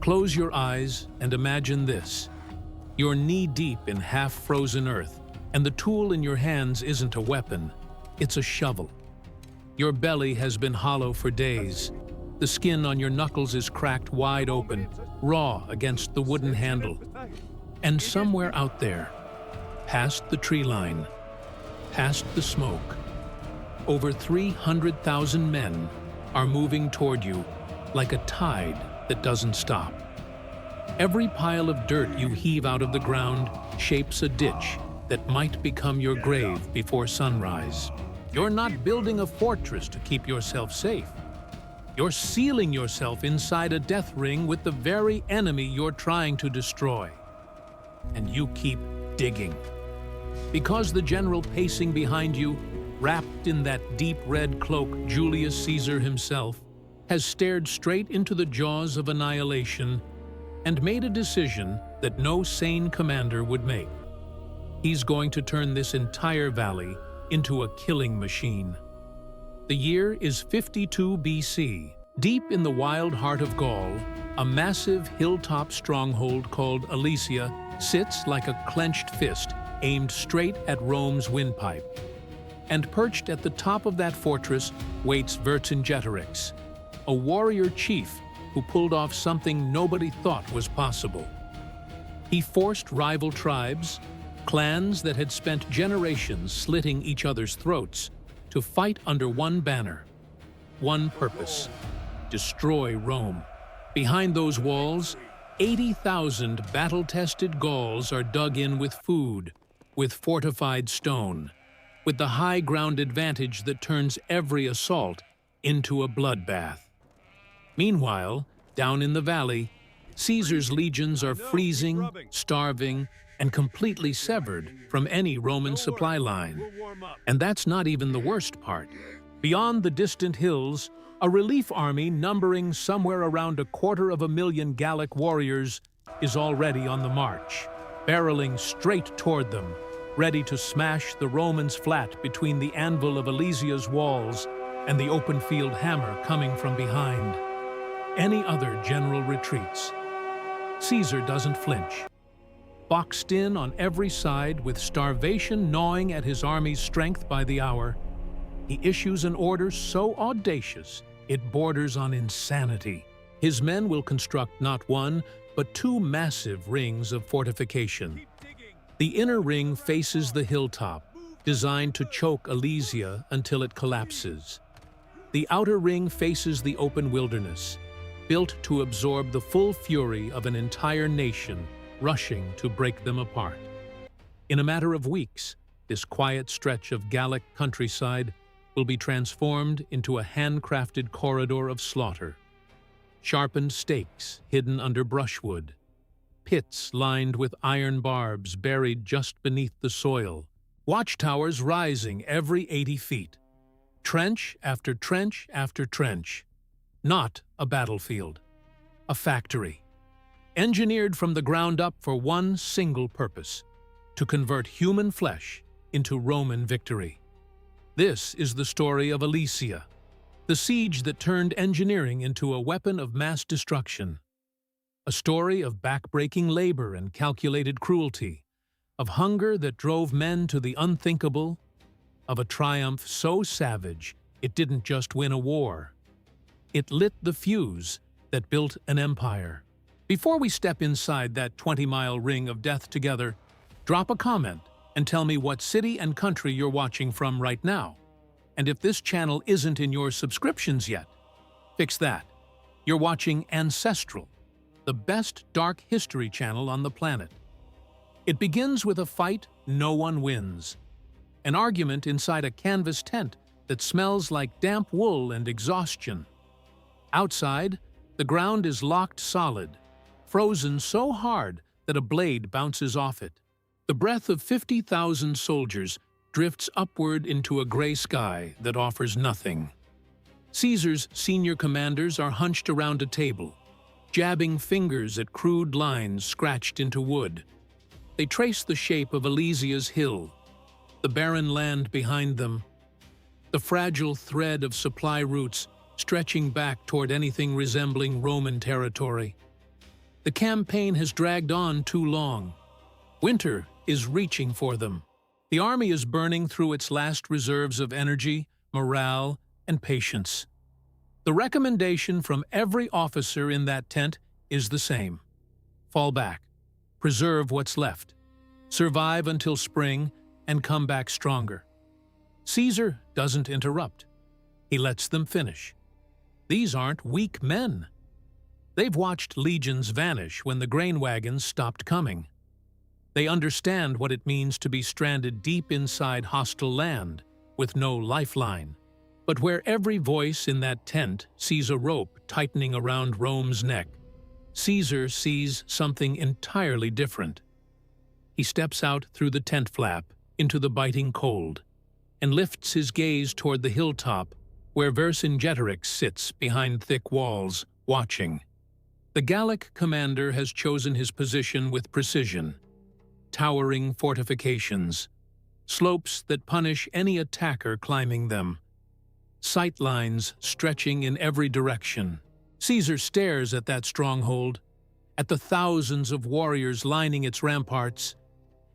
Close your eyes and imagine this. You're knee-deep in half-frozen earth, and the tool in your hands isn't a weapon, it's a shovel. Your belly has been hollow for days. The skin on your knuckles is cracked wide open, raw against the wooden handle. And somewhere out there, past the tree line, past the smoke, over 300,000 men are moving toward you like a tide that doesn't stop. Every pile of dirt you heave out of the ground shapes a ditch that might become your grave before sunrise. You're not building a fortress to keep yourself safe. You're sealing yourself inside a death ring with the very enemy you're trying to destroy. And you keep digging. Because the general pacing behind you, wrapped in that deep red cloak Julius Caesar himself, has stared straight into the jaws of annihilation and made a decision that no sane commander would make. He's going to turn this entire valley into a killing machine. The year is 52 BC. Deep in the wild heart of Gaul, a massive hilltop stronghold called Alesia sits like a clenched fist aimed straight at Rome's windpipe. And perched at the top of that fortress waits Vercingetorix, a warrior chief who pulled off something nobody thought was possible. He forced rival tribes, clans that had spent generations slitting each other's throats, to fight under one banner, one purpose: destroy Rome. Behind those walls, 80,000 battle-tested Gauls are dug in with food, with fortified stone, with the high ground advantage that turns every assault into a bloodbath. Meanwhile, down in the valley, Caesar's legions are freezing, starving, and completely severed from any Roman supply line. And that's not even the worst part. Beyond the distant hills, a relief army numbering somewhere around 250,000 Gallic warriors is already on the march, barreling straight toward them, ready to smash the Romans flat between the anvil of Alesia's walls and the open field hammer coming from behind. Any other general retreats. Caesar doesn't flinch. Boxed in on every side with starvation gnawing at his army's strength by the hour, he issues an order so audacious it borders on insanity. His men will construct not one, but two massive rings of fortification. The inner ring faces the hilltop, designed to choke Alesia until it collapses. The outer ring faces the open wilderness, built to absorb the full fury of an entire nation rushing to break them apart. In a matter of weeks, this quiet stretch of Gallic countryside will be transformed into a handcrafted corridor of slaughter. Sharpened stakes hidden under brushwood, pits lined with iron barbs buried just beneath the soil, watchtowers rising every 80 feet, trench after trench after trench. Not a battlefield, a factory. Engineered from the ground up for one single purpose: to convert human flesh into Roman victory. This is the story of Alesia, the siege that turned engineering into a weapon of mass destruction. A story of back-breaking labor and calculated cruelty, of hunger that drove men to the unthinkable, of a triumph so savage it didn't just win a war. It lit the fuse that built an empire. Before we step inside that 20-mile ring of death together, drop a comment and tell me what city and country you're watching from right now. And if this channel isn't in your subscriptions yet, fix that. You're watching Ancestral, the best dark history channel on the planet. It begins with a fight no one wins. An argument inside a canvas tent that smells like damp wool and exhaustion. Outside, the ground is locked solid, frozen so hard that a blade bounces off it. The breath of 50,000 soldiers drifts upward into a gray sky that offers nothing. Caesar's senior commanders are hunched around a table, jabbing fingers at crude lines scratched into wood. They trace the shape of Alesia's hill, the barren land behind them, the fragile thread of supply routes stretching back toward anything resembling Roman territory. The campaign has dragged on too long. Winter is reaching for them. The army is burning through its last reserves of energy, morale, and patience. The recommendation from every officer in that tent is the same. Fall back. Preserve what's left. Survive until spring and come back stronger. Caesar doesn't interrupt. He lets them finish. These aren't weak men. They've watched legions vanish when the grain wagons stopped coming. They understand what it means to be stranded deep inside hostile land with no lifeline. But where every voice in that tent sees a rope tightening around Rome's neck, Caesar sees something entirely different. He steps out through the tent flap into the biting cold and lifts his gaze toward the hilltop where Vercingetorix sits behind thick walls, watching. The Gallic commander has chosen his position with precision. Towering fortifications, slopes that punish any attacker climbing them, sight lines stretching in every direction. Caesar stares at that stronghold, at the thousands of warriors lining its ramparts,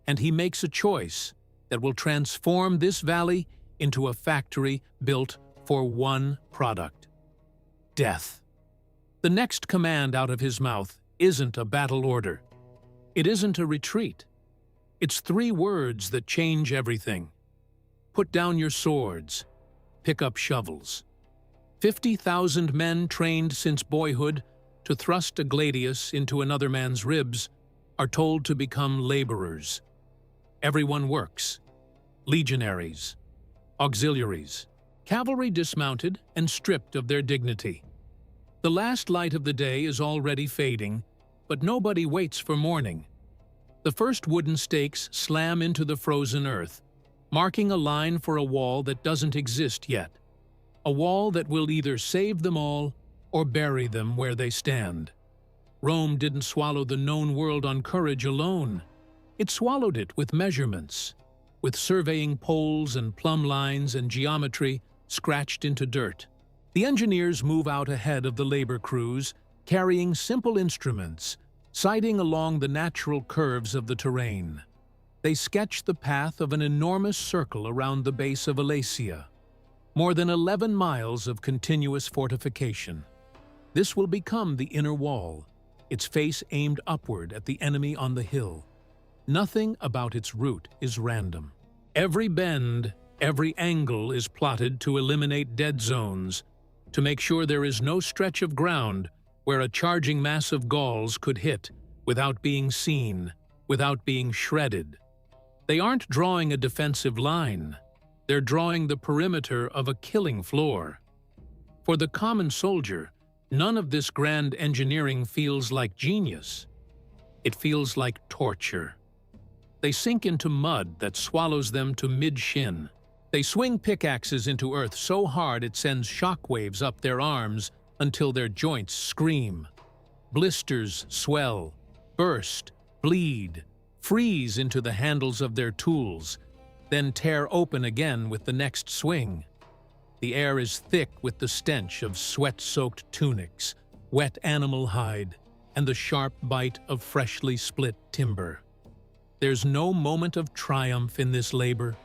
and he makes a choice that will transform this valley into a factory built for one product: death. The next command out of his mouth isn't a battle order. It isn't a retreat. It's 3 words that change everything. Put down your swords. Pick up shovels. 50,000 men trained since boyhood to thrust a gladius into another man's ribs are told to become laborers. Everyone works. Legionaries, auxiliaries, cavalry dismounted and stripped of their dignity. The last light of the day is already fading, but nobody waits for morning. The first wooden stakes slam into the frozen earth, marking a line for a wall that doesn't exist yet. A wall that will either save them all or bury them where they stand. Rome didn't swallow the known world on courage alone. It swallowed it with measurements, with surveying poles and plumb lines and geometry scratched into dirt. The engineers move out ahead of the labor crews, carrying simple instruments, sighting along the natural curves of the terrain. They sketch the path of an enormous circle around the base of Alesia, more than 11 miles of continuous fortification. This will become the inner wall, its face aimed upward at the enemy on the hill. Nothing about its route is random. Every bend, every angle is plotted to eliminate dead zones, to make sure there is no stretch of ground where a charging mass of Gauls could hit without being seen, without being shredded. They aren't drawing a defensive line. They're drawing the perimeter of a killing floor. For the common soldier, none of this grand engineering feels like genius. It feels like torture. They sink into mud that swallows them to mid-shin. They swing pickaxes into earth so hard it sends shockwaves up their arms until their joints scream. Blisters swell, burst, bleed, freeze into the handles of their tools, then tear open again with the next swing. The air is thick with the stench of sweat-soaked tunics, wet animal hide, and the sharp bite of freshly split timber. There's no moment of triumph in this labor,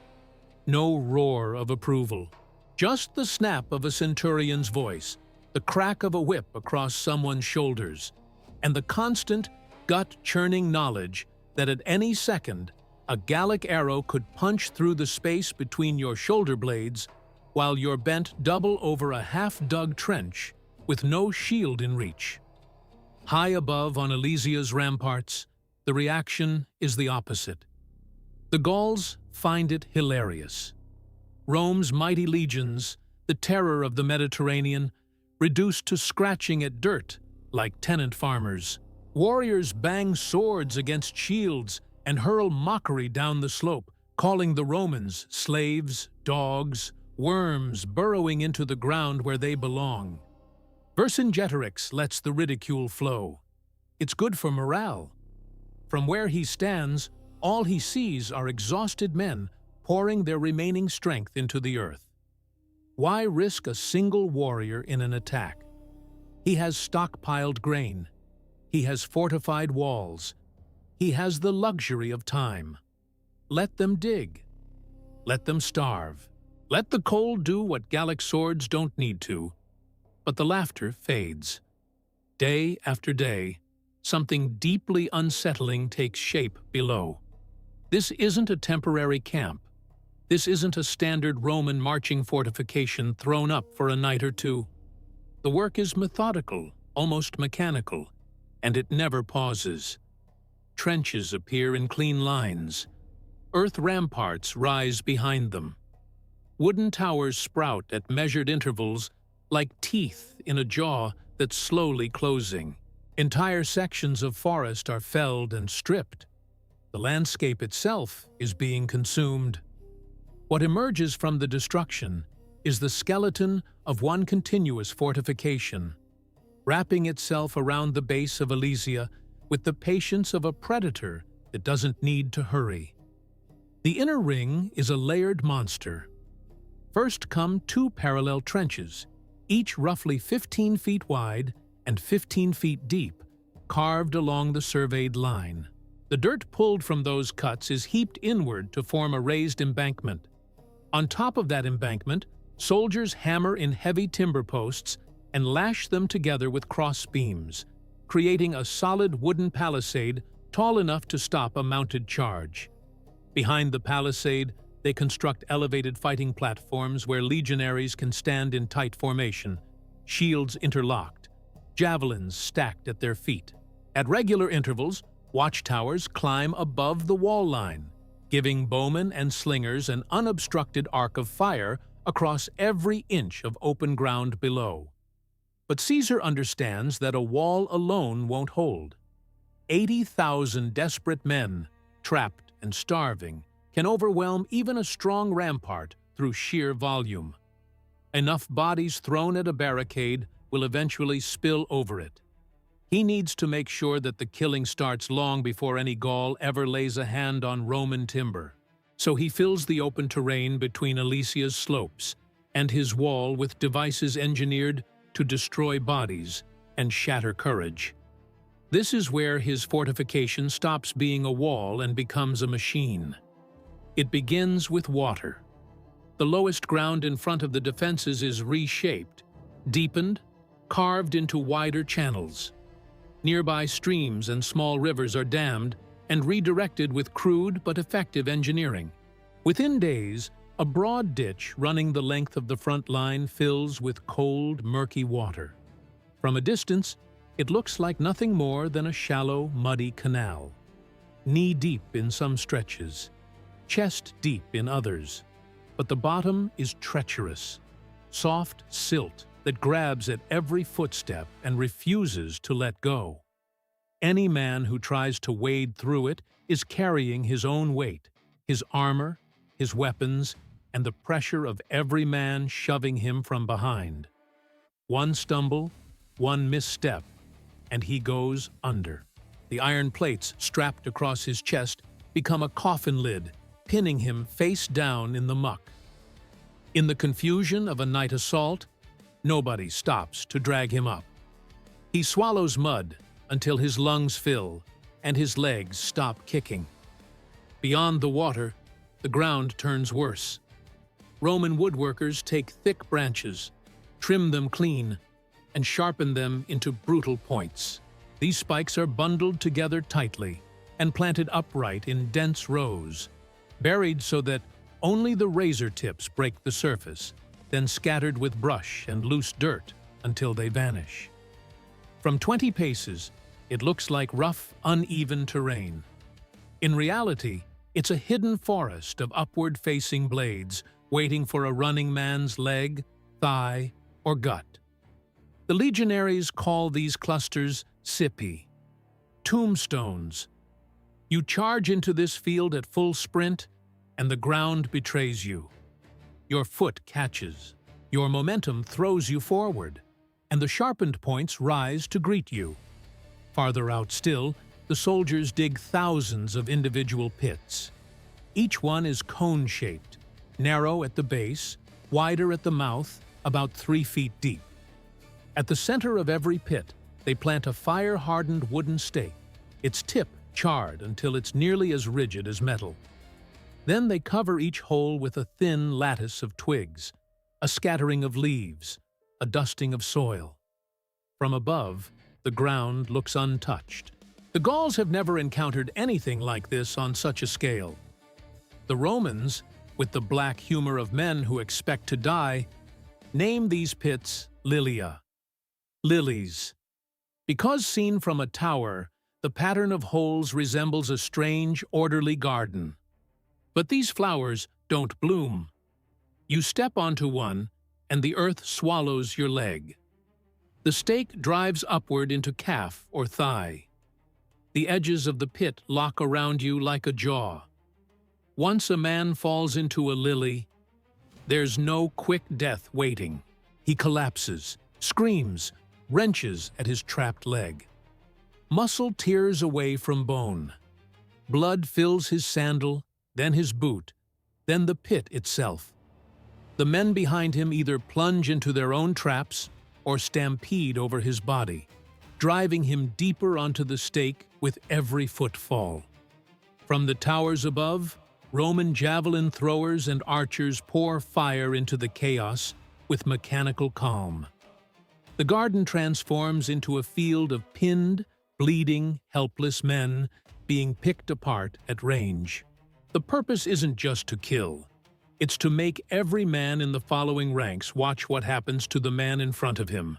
no roar of approval, just the snap of a centurion's voice, the crack of a whip across someone's shoulders, and the constant, gut-churning knowledge that at any second, a Gallic arrow could punch through the space between your shoulder blades while you're bent double over a half-dug trench with no shield in reach. High above on Alesia's ramparts, the reaction is the opposite. The Gauls find it hilarious. Rome's mighty legions, the terror of the Mediterranean, reduced to scratching at dirt like tenant farmers. Warriors bang swords against shields and hurl mockery down the slope, calling the Romans slaves, dogs, worms burrowing into the ground where they belong. Vercingetorix lets the ridicule flow. It's good for morale. From where he stands, all he sees are exhausted men pouring their remaining strength into the earth. Why risk a single warrior in an attack? He has stockpiled grain. He has fortified walls. He has the luxury of time. Let them dig. Let them starve. Let the cold do what Gallic swords don't need to. But the laughter fades. Day after day, something deeply unsettling takes shape below. This isn't a temporary camp. This isn't a standard Roman marching fortification thrown up for a night or two. The work is methodical, almost mechanical, and it never pauses. Trenches appear in clean lines. Earth ramparts rise behind them. Wooden towers sprout at measured intervals like teeth in a jaw that's slowly closing. Entire sections of forest are felled and stripped. The landscape itself is being consumed. What emerges from the destruction is the skeleton of one continuous fortification, wrapping itself around the base of Alesia with the patience of a predator that doesn't need to hurry. The inner ring is a layered monster. First come two parallel trenches, each roughly 15 feet wide and 15 feet deep, carved along the surveyed line. The dirt pulled from those cuts is heaped inward to form a raised embankment. On top of that embankment, soldiers hammer in heavy timber posts and lash them together with cross beams, creating a solid wooden palisade tall enough to stop a mounted charge. Behind the palisade, they construct elevated fighting platforms where legionaries can stand in tight formation, shields interlocked, javelins stacked at their feet. At regular intervals, watchtowers climb above the wall line, giving bowmen and slingers an unobstructed arc of fire across every inch of open ground below. But Caesar understands that a wall alone won't hold. 80,000 desperate men, trapped and starving, can overwhelm even a strong rampart through sheer volume. Enough bodies thrown at a barricade will eventually spill over it. He needs to make sure that the killing starts long before any Gaul ever lays a hand on Roman timber. So he fills the open terrain between Alesia's slopes and his wall with devices engineered to destroy bodies and shatter courage. This is where his fortification stops being a wall and becomes a machine. It begins with water. The lowest ground in front of the defenses is reshaped, deepened, carved into wider channels. Nearby streams and small rivers are dammed and redirected with crude but effective engineering. Within days, a broad ditch running the length of the front line fills with cold, murky water. From a distance, it looks like nothing more than a shallow, muddy canal. Knee-deep in some stretches, chest-deep in others. But the bottom is treacherous, soft silt that grabs at every footstep and refuses to let go. Any man who tries to wade through it is carrying his own weight, his armor, his weapons, and the pressure of every man shoving him from behind. One stumble, one misstep, and he goes under. The iron plates strapped across his chest become a coffin lid, pinning him face down in the muck. In the confusion of a night assault, nobody stops to drag him up. He swallows mud until his lungs fill and his legs stop kicking. Beyond the water, the ground turns worse. Roman woodworkers take thick branches, trim them clean, and sharpen them into brutal points. These spikes are bundled together tightly and planted upright in dense rows, buried so that only the razor tips break the surface, then scattered with brush and loose dirt until they vanish. From 20 paces, it looks like rough, uneven terrain. In reality, it's a hidden forest of upward-facing blades waiting for a running man's leg, thigh, or gut. The legionaries call these clusters Sippi, tombstones. You charge into this field at full sprint, and the ground betrays you. Your foot catches, your momentum throws you forward, and the sharpened points rise to greet you. Farther out still, the soldiers dig thousands of individual pits. Each one is cone-shaped, narrow at the base, wider at the mouth, about 3 feet deep. At the center of every pit, They plant a fire-hardened wooden stake, its tip charred until it's nearly as rigid as metal. Then they cover each hole with a thin lattice of twigs, a scattering of leaves, a dusting of soil. From above, the ground looks untouched. The Gauls have never encountered anything like this on such a scale. The Romans, with the black humor of men who expect to die, name these pits lilia, lilies. Because seen from a tower, the pattern of holes resembles a strange, orderly garden. But these flowers don't bloom. You step onto one, and the earth swallows your leg. The stake drives upward into calf or thigh. The edges of the pit lock around you like a jaw. Once a man falls into a lily, there's no quick death waiting. He collapses, screams, wrenches at his trapped leg. Muscle tears away from bone. Blood fills his sandal, then his boot, then the pit itself. The men behind him either plunge into their own traps or stampede over his body, driving him deeper onto the stake with every footfall. From the towers above, Roman javelin throwers and archers pour fire into the chaos with mechanical calm. The garden transforms into a field of pinned, bleeding, helpless men being picked apart at range. The purpose isn't just to kill. It's to make every man in the following ranks watch what happens to the man in front of him.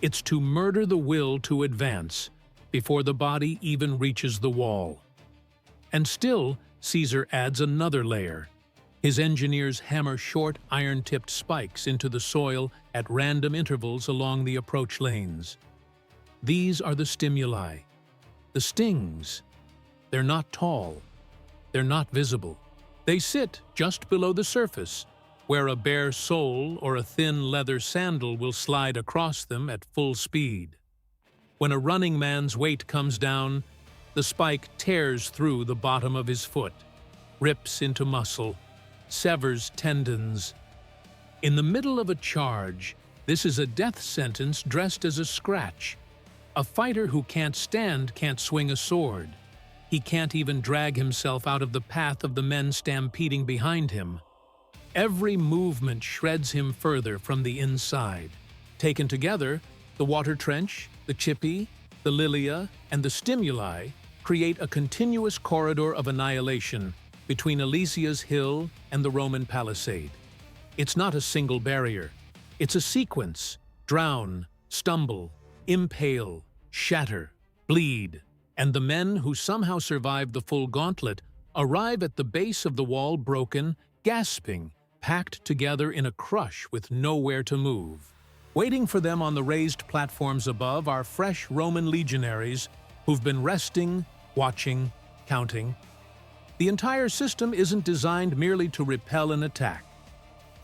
It's to murder the will to advance before the body even reaches the wall. And still, Caesar adds another layer. His engineers hammer short, iron-tipped spikes into the soil at random intervals along the approach lanes. These are the stimuli, the stings. They're not tall. They're not visible. They sit just below the surface, where a bare sole or a thin leather sandal will slide across them at full speed. When a running man's weight comes down, the spike tears through the bottom of his foot, rips into muscle, severs tendons. In the middle of a charge, this is a death sentence dressed as a scratch. A fighter who can't stand can't swing a sword. He can't even drag himself out of the path of the men stampeding behind him. Every movement shreds him further from the inside. Taken together, the water trench, the chippy, the lilia, and the stimuli create a continuous corridor of annihilation between Alesia's hill and the Roman palisade. It's not a single barrier. It's a sequence: drown, stumble, impale, shatter, bleed. And the men who somehow survive the full gauntlet arrive at the base of the wall broken, gasping, packed together in a crush with nowhere to move. Waiting for them on the raised platforms above are fresh Roman legionaries who've been resting, watching, counting. The entire system isn't designed merely to repel an attack.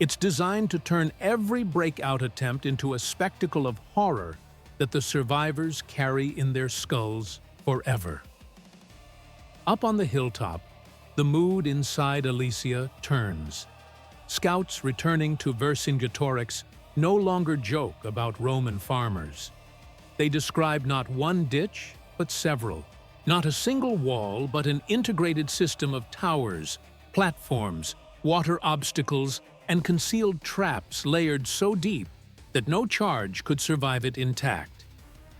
It's designed to turn every breakout attempt into a spectacle of horror that the survivors carry in their skulls forever. Up on the hilltop, the mood inside Alesia turns. Scouts returning to Vercingetorix no longer joke about Roman farmers. They describe not one ditch, but several. Not a single wall, but an integrated system of towers, platforms, water obstacles, and concealed traps layered so deep that no charge could survive it intact.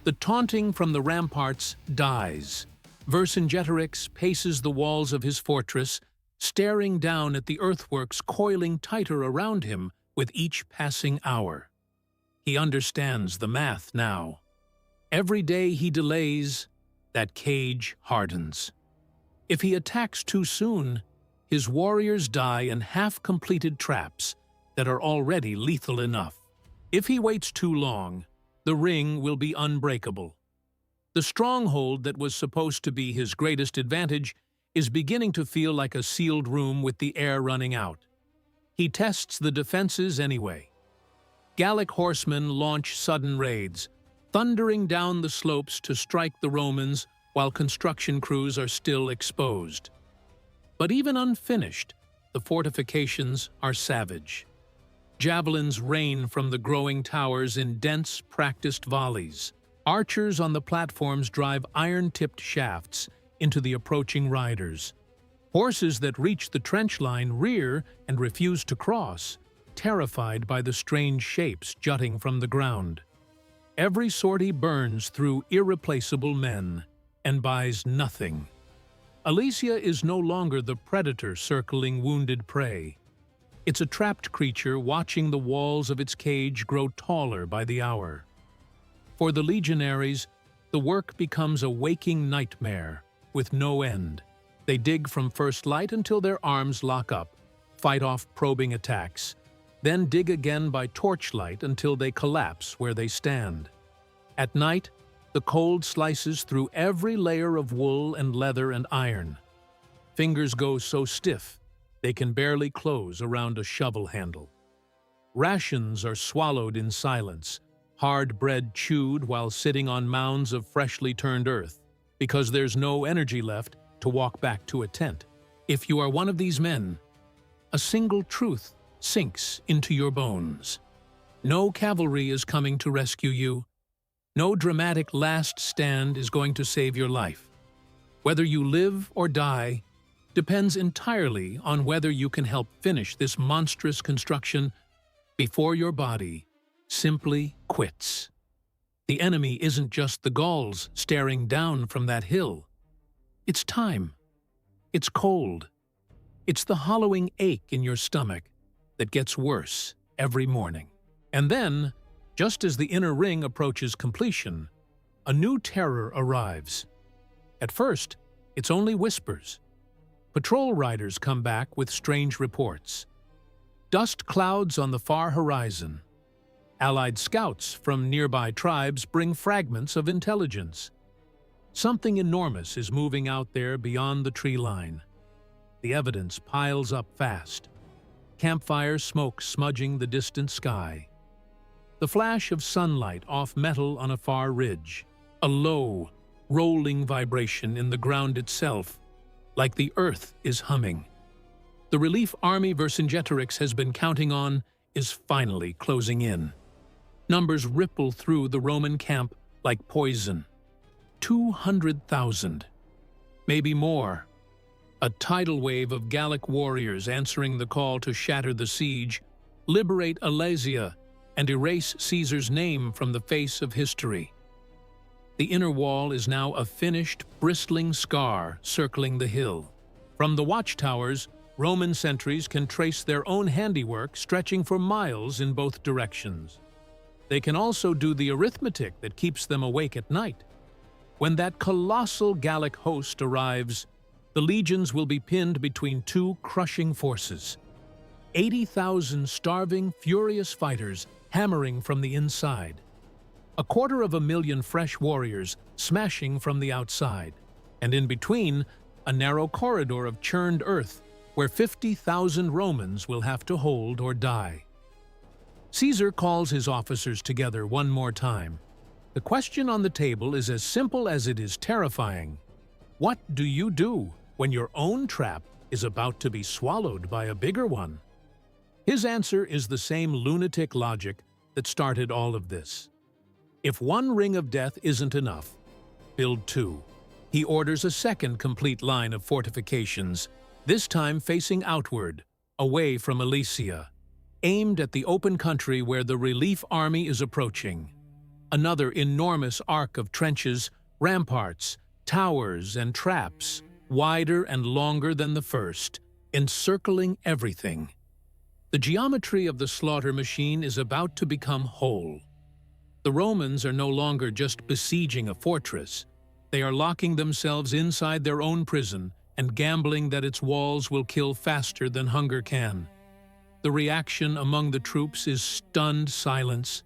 The taunting from the ramparts dies. Vercingetorix paces the walls of his fortress, staring down at the earthworks coiling tighter around him with each passing hour. He understands the math now. Every day he delays, that cage hardens. If he attacks too soon, his warriors die in half-completed traps that are already lethal enough. If he waits too long, the ring will be unbreakable. The stronghold that was supposed to be his greatest advantage is beginning to feel like a sealed room with the air running out. He tests the defenses anyway. Gallic horsemen launch sudden raids, thundering down the slopes to strike the Romans while construction crews are still exposed. But even unfinished, the fortifications are savage. Javelins rain from the growing towers in dense, practiced volleys. Archers on the platforms drive iron-tipped shafts into the approaching riders. Horses that reach the trench line rear and refuse to cross, terrified by the strange shapes jutting from the ground. Every sortie burns through irreplaceable men and buys nothing. Alesia is no longer the predator circling wounded prey. It's a trapped creature watching the walls of its cage grow taller by the hour. For the legionaries, the work becomes a waking nightmare with no end. They dig from first light until their arms lock up, fight off probing attacks, then dig again by torchlight until they collapse where they stand. At night, the cold slices through every layer of wool and leather and iron. Fingers go so stiff, they can barely close around a shovel handle. Rations are swallowed in silence, hard bread chewed while sitting on mounds of freshly turned earth, because there's no energy left to walk back to a tent. If you are one of these men, a single truth sinks into your bones. No cavalry is coming to rescue you. No dramatic last stand is going to save your life. Whether you live or die depends entirely on whether you can help finish this monstrous construction before your body simply quits. The enemy isn't just the Gauls staring down from that hill. It's time. It's cold. It's the hollowing ache in your stomach that gets worse every morning. And then, just as the inner ring approaches completion, a new terror arrives. At first, it's only whispers. Patrol riders come back with strange reports. Dust clouds on the far horizon. Allied scouts from nearby tribes bring fragments of intelligence. Something enormous is moving out there beyond the tree line. The evidence piles up fast. Campfire smoke smudging the distant sky. The flash of sunlight off metal on a far ridge. A low, rolling vibration in the ground itself, like the earth is humming. The relief army Vercingetorix has been counting on is finally closing in. Numbers ripple through the Roman camp like poison. 200,000. Maybe more. A tidal wave of Gallic warriors answering the call to shatter the siege, liberate Alesia, and erase Caesar's name from the face of history. The inner wall is now a finished, bristling scar circling the hill. From the watchtowers, Roman sentries can trace their own handiwork stretching for miles in both directions. They can also do the arithmetic that keeps them awake at night. When that colossal Gallic host arrives, the legions will be pinned between two crushing forces. 80,000 starving, furious fighters hammering from the inside. 250,000 fresh warriors smashing from the outside. And in between, a narrow corridor of churned earth where 50,000 Romans will have to hold or die. Caesar calls his officers together one more time. The question on the table is as simple as it is terrifying. What do you do when your own trap is about to be swallowed by a bigger one? His answer is the same lunatic logic that started all of this. If one ring of death isn't enough, build two. He orders a second complete line of fortifications, this time facing outward, away from Alesia, aimed at the open country where the relief army is approaching. Another enormous arc of trenches, ramparts, towers, and traps, wider and longer than the first, encircling everything. The geometry of the slaughter machine is about to become whole. The Romans are no longer just besieging a fortress. They are locking themselves inside their own prison and gambling that its walls will kill faster than hunger can. The reaction among the troops is stunned silence,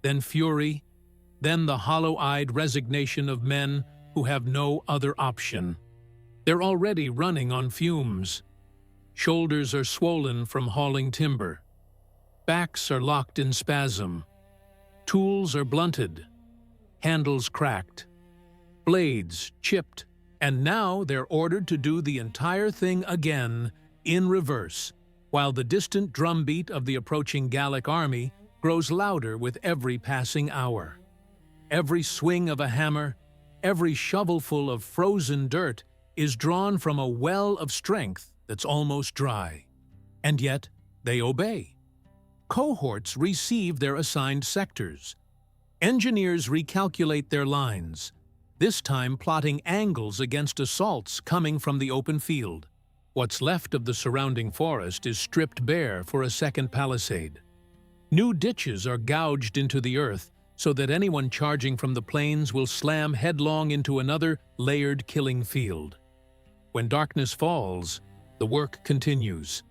then fury, then the hollow-eyed resignation of men who have no other option. They're already running on fumes. Shoulders are swollen from hauling timber. Backs are locked in spasm. Tools are blunted. Handles cracked. Blades chipped. And now they're ordered to do the entire thing again, in reverse, while the distant drumbeat of the approaching Gallic army grows louder with every passing hour. Every swing of a hammer, every shovelful of frozen dirt is drawn from a well of strength that's almost dry. And yet, they obey. Cohorts receive their assigned sectors. Engineers recalculate their lines, this time plotting angles against assaults coming from the open field. What's left of the surrounding forest is stripped bare for a second palisade. New ditches are gouged into the earth so that anyone charging from the plains will slam headlong into another layered killing field. When darkness falls, the work continues.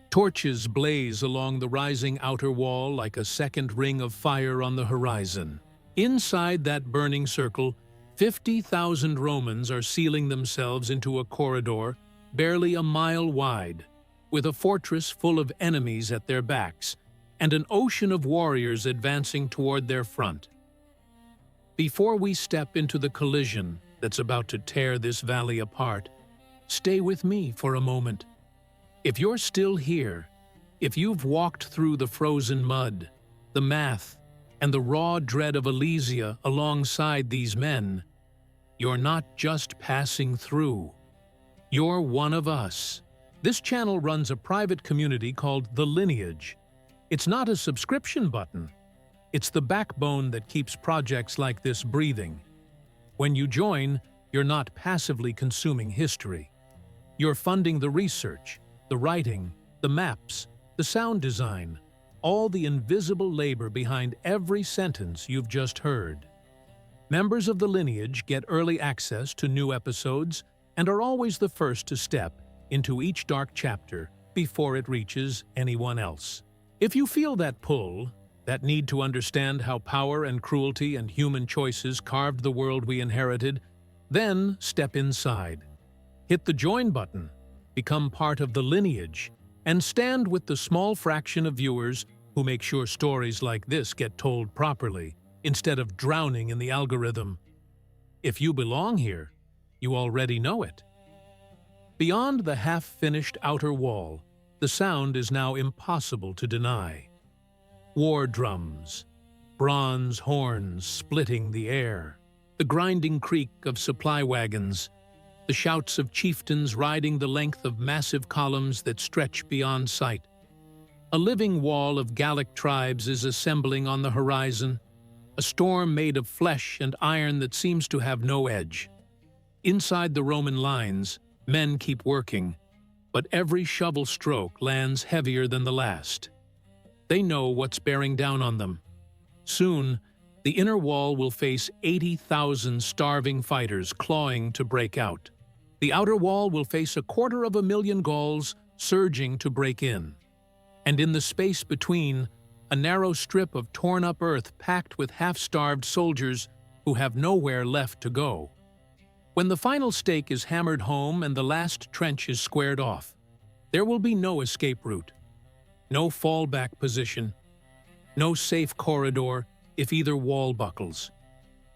Torches blaze along the rising outer wall like a second ring of fire on the horizon. Inside that burning circle, 50,000 Romans are sealing themselves into a corridor barely a mile wide, with a fortress full of enemies at their backs and an ocean of warriors advancing toward their front. Before we step into the collision that's about to tear this valley apart, stay with me for a moment. If you're still here, if you've walked through the frozen mud, the math, and the raw dread of Alesia alongside these men, you're not just passing through. You're one of us. This channel runs a private community called The Lineage. It's not a subscription button. It's the backbone that keeps projects like this breathing. When you join, you're not passively consuming history. You're funding the research, the writing, the maps, the sound design, all the invisible labor behind every sentence you've just heard. Members of the Lineage get early access to new episodes and are always the first to step into each dark chapter before it reaches anyone else. If you feel that pull, that need to understand how power and cruelty and human choices carved the world we inherited, then step inside. Hit the join button, become part of the Lineage, and stand with the small fraction of viewers who make sure stories like this get told properly, instead of drowning in the algorithm. If you belong here, you already know it. Beyond the half-finished outer wall, the sound is now impossible to deny. War drums, bronze horns splitting the air, the grinding creak of supply wagons, the shouts of chieftains riding the length of massive columns that stretch beyond sight. A living wall of Gallic tribes is assembling on the horizon, a storm made of flesh and iron that seems to have no edge. Inside the Roman lines, men keep working, but every shovel stroke lands heavier than the last. They know what's bearing down on them. Soon, the inner wall will face 80,000 starving fighters clawing to break out. The outer wall will face 250,000 Gauls surging to break in. And in the space between, a narrow strip of torn-up earth packed with half-starved soldiers who have nowhere left to go. When the final stake is hammered home and the last trench is squared off, there will be no escape route, no fallback position, no safe corridor if either wall buckles.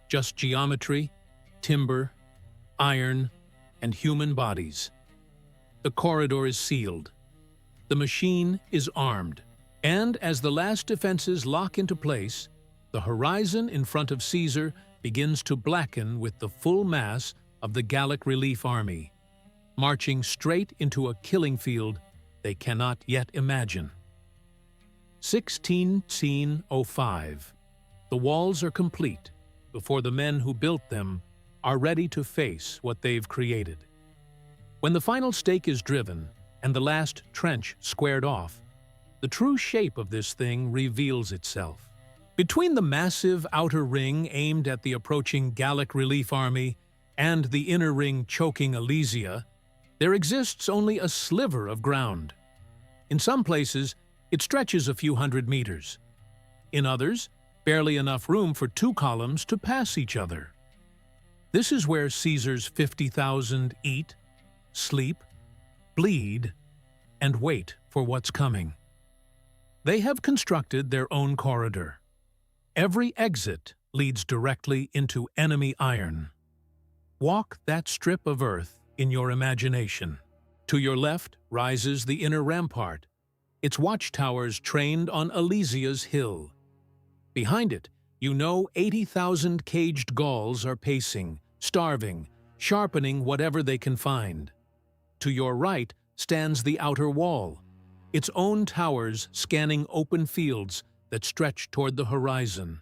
Just geometry, timber, iron, and human bodies. The corridor is sealed. The machine is armed. And as the last defenses lock into place, the horizon in front of Caesar begins to blacken with the full mass of the Gallic relief army, marching straight into a killing field they cannot yet imagine. 1605. The walls are complete before the men who built them are ready to face what they've created. When the final stake is driven and the last trench squared off, the true shape of this thing reveals itself. Between the massive outer ring aimed at the approaching Gallic relief army and the inner ring choking Alesia, there exists only a sliver of ground. In some places, it stretches a few hundred meters. In others, barely enough room for two columns to pass each other. This is where Caesar's 50,000 eat, sleep, bleed, and wait for what's coming. They have constructed their own corridor. Every exit leads directly into enemy iron. Walk that strip of earth in your imagination. To your left rises the inner rampart, its watchtowers trained on Alesia's hill. Behind it, You know 80,000 caged Gauls are pacing, starving, sharpening whatever they can find. To your right stands the outer wall, its own towers scanning open fields that stretch toward the horizon.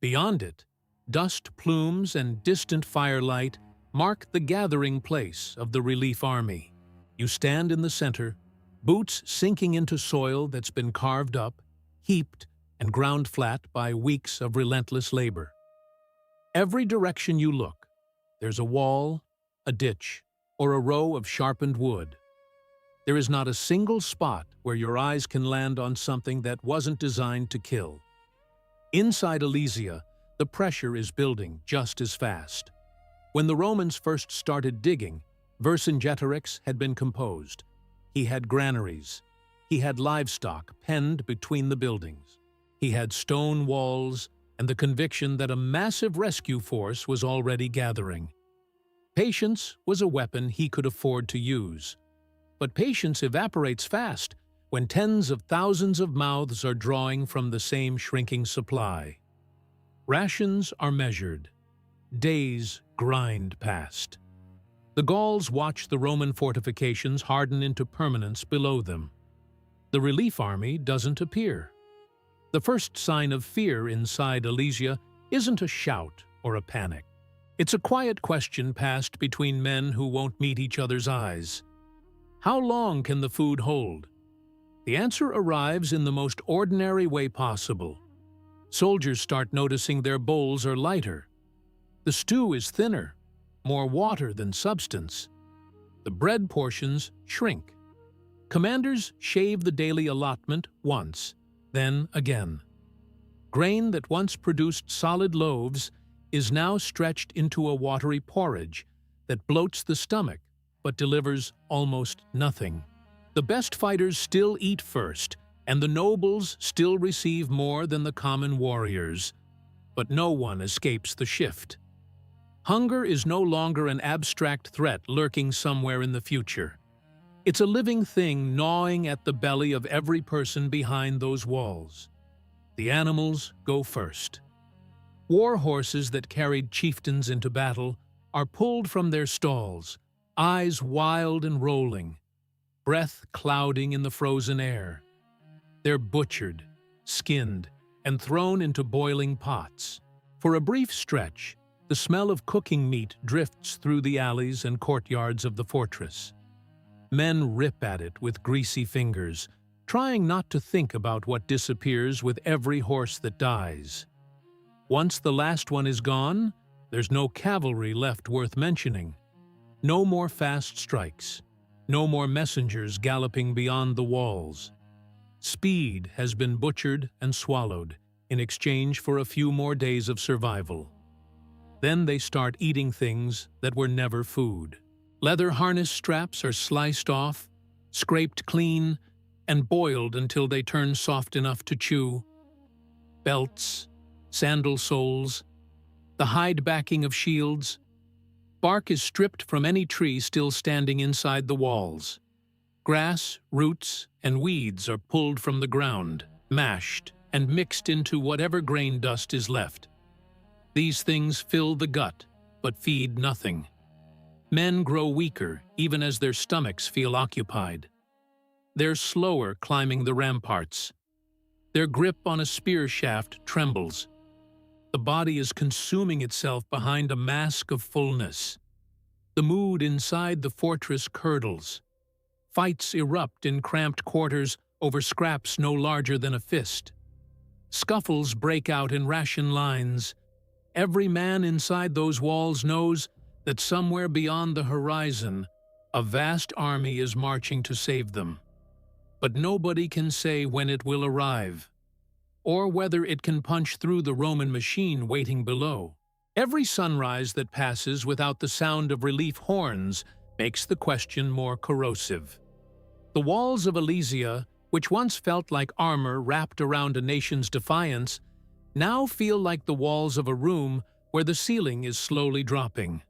Beyond it, dust plumes and distant firelight mark the gathering place of the relief army. You stand in the center, boots sinking into soil that's been carved up, heaped, and ground flat by weeks of relentless labor. Every direction you look, there's a wall, a ditch, or a row of sharpened wood. There is not a single spot where your eyes can land on something that wasn't designed to kill. Inside Alesia, the pressure is building just as fast. When the Romans first started digging, Vercingetorix had been composed. He had granaries. He had livestock penned between the buildings. He had stone walls and the conviction that a massive rescue force was already gathering. Patience was a weapon he could afford to use. But patience evaporates fast when tens of thousands of mouths are drawing from the same shrinking supply. Rations are measured. Days grind past. The Gauls watch the Roman fortifications harden into permanence below them. The relief army doesn't appear. The first sign of fear inside Alesia isn't a shout or a panic. It's a quiet question passed between men who won't meet each other's eyes. How long can the food hold? The answer arrives in the most ordinary way possible. Soldiers start noticing their bowls are lighter. The stew is thinner, more water than substance. The bread portions shrink. Commanders shave the daily allotment once, then again. Grain that once produced solid loaves is now stretched into a watery porridge that bloats the stomach but delivers almost nothing. The best fighters still eat first, and the nobles still receive more than the common warriors. But no one escapes the shift. Hunger is no longer an abstract threat lurking somewhere in the future. It's a living thing gnawing at the belly of every person behind those walls. The animals go first. War horses that carried chieftains into battle are pulled from their stalls, eyes wild and rolling, breath clouding in the frozen air. They're butchered, skinned, and thrown into boiling pots. For a brief stretch, the smell of cooking meat drifts through the alleys and courtyards of the fortress. Men rip at it with greasy fingers, trying not to think about what disappears with every horse that dies. Once the last one is gone, there's no cavalry left worth mentioning. No more fast strikes. No more messengers galloping beyond the walls. Speed has been butchered and swallowed in exchange for a few more days of survival. Then they start eating things that were never food. Leather harness straps are sliced off, scraped clean, and boiled until they turn soft enough to chew. Belts, sandal soles, the hide backing of shields. Bark is stripped from any tree still standing inside the walls. Grass, roots, and weeds are pulled from the ground, mashed, and mixed into whatever grain dust is left. These things fill the gut, but feed nothing. Men grow weaker even as their stomachs feel occupied. They're slower climbing the ramparts. Their grip on a spear shaft trembles. The body is consuming itself behind a mask of fullness. The mood inside the fortress curdles. Fights erupt in cramped quarters over scraps no larger than a fist. Scuffles break out in ration lines. Every man inside those walls knows that somewhere beyond the horizon, a vast army is marching to save them. But nobody can say when it will arrive, or whether it can punch through the Roman machine waiting below. Every sunrise that passes without the sound of relief horns makes the question more corrosive. The walls of Alesia, which once felt like armor wrapped around a nation's defiance, now feel like the walls of a room where the ceiling is slowly dropping.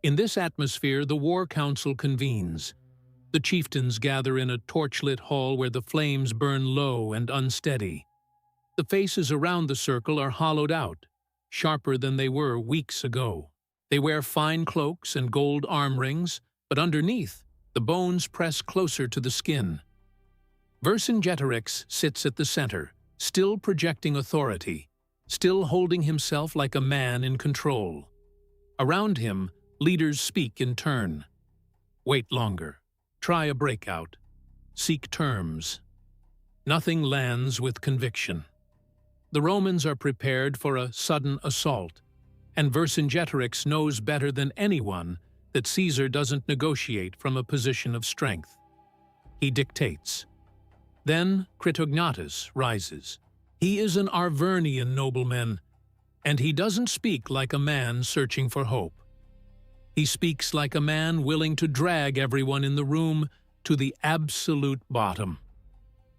In this atmosphere, the war council convenes. The chieftains gather in a torchlit hall where the flames burn low and unsteady. The faces around the circle are hollowed out, sharper than they were weeks ago. They wear fine cloaks and gold arm rings, but underneath, the bones press closer to the skin. Vercingetorix sits at the center, still projecting authority, still holding himself like a man in control. Around him, leaders speak in turn. Wait longer. Try a breakout. Seek terms. Nothing lands with conviction. The Romans are prepared for a sudden assault, and Vercingetorix knows better than anyone that Caesar doesn't negotiate from a position of strength. He dictates. Then Critognatus rises. He is an Arvernian nobleman, and he doesn't speak like a man searching for hope. He speaks like a man willing to drag everyone in the room to the absolute bottom.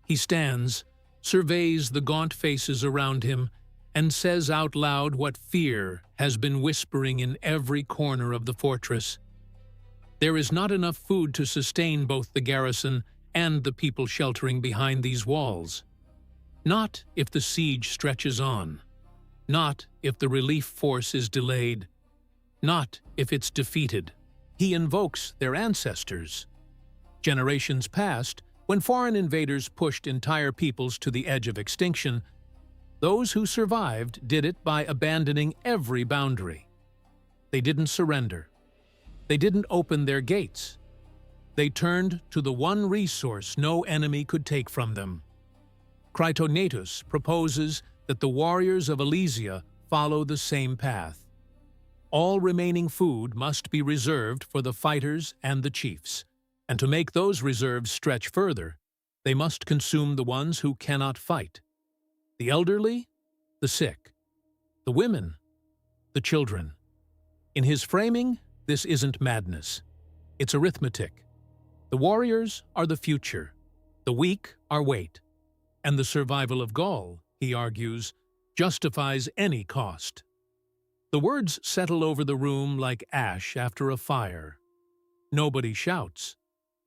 He stands, surveys the gaunt faces around him, and says out loud what fear has been whispering in every corner of the fortress. There is not enough food to sustain both the garrison and the people sheltering behind these walls. Not if the siege stretches on. Not if the relief force is delayed. Not if it's defeated. He invokes their ancestors. Generations past, when foreign invaders pushed entire peoples to the edge of extinction, those who survived did it by abandoning every boundary. They didn't surrender. They didn't open their gates. They turned to the one resource no enemy could take from them. Critognatus proposes that the warriors of Alesia follow the same path. All remaining food must be reserved for the fighters and the chiefs, and to make those reserves stretch further, they must consume the ones who cannot fight. The elderly, the sick, the women, the children. In his framing, this isn't madness. It's arithmetic. The warriors are the future, the weak are weight, and the survival of Gaul, he argues, justifies any cost. The words settle over the room like ash after a fire. Nobody shouts.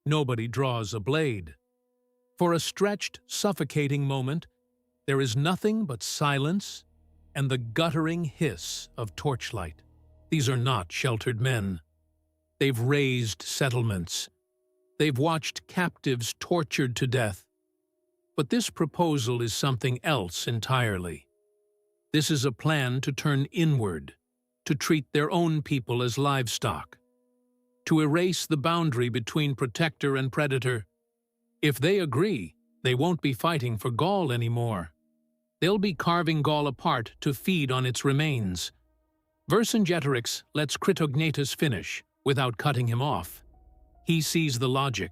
Nobody draws a blade. For a stretched, suffocating moment, there is nothing but silence and the guttering hiss of torchlight. These are not sheltered men. They've razed settlements. They've watched captives tortured to death. But this proposal is something else entirely. This is a plan to turn inward, to treat their own people as livestock, to erase the boundary between protector and predator. If they agree, they won't be fighting for Gaul anymore. They'll be carving Gaul apart to feed on its remains. Vercingetorix lets Critognatus finish without cutting him off. He sees the logic.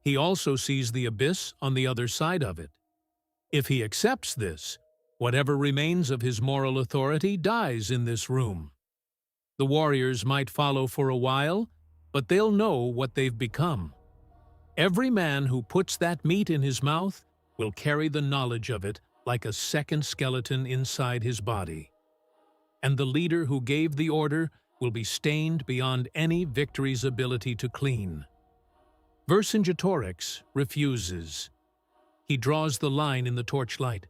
He also sees the abyss on the other side of it. If he accepts this, whatever remains of his moral authority dies in this room. The warriors might follow for a while, but they'll know what they've become. Every man who puts that meat in his mouth will carry the knowledge of it like a second skeleton inside his body. And the leader who gave the order will be stained beyond any victory's ability to clean. Vercingetorix refuses. He draws the line in the torchlight.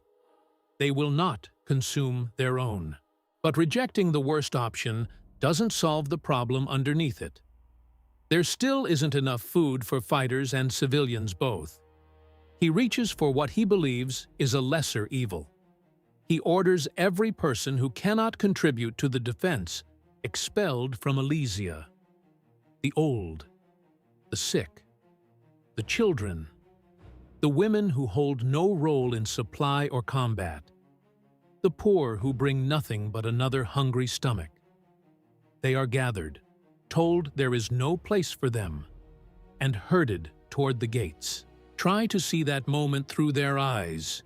They will not consume their own. But rejecting the worst option doesn't solve the problem underneath it. There still isn't enough food for fighters and civilians both. He reaches for what he believes is a lesser evil. He orders every person who cannot contribute to the defense expelled from Alesia. The old, the sick, the children, the women who hold no role in supply or combat, the poor who bring nothing but another hungry stomach. They are gathered, told there is no place for them, and herded toward the gates. Try to see that moment through their eyes.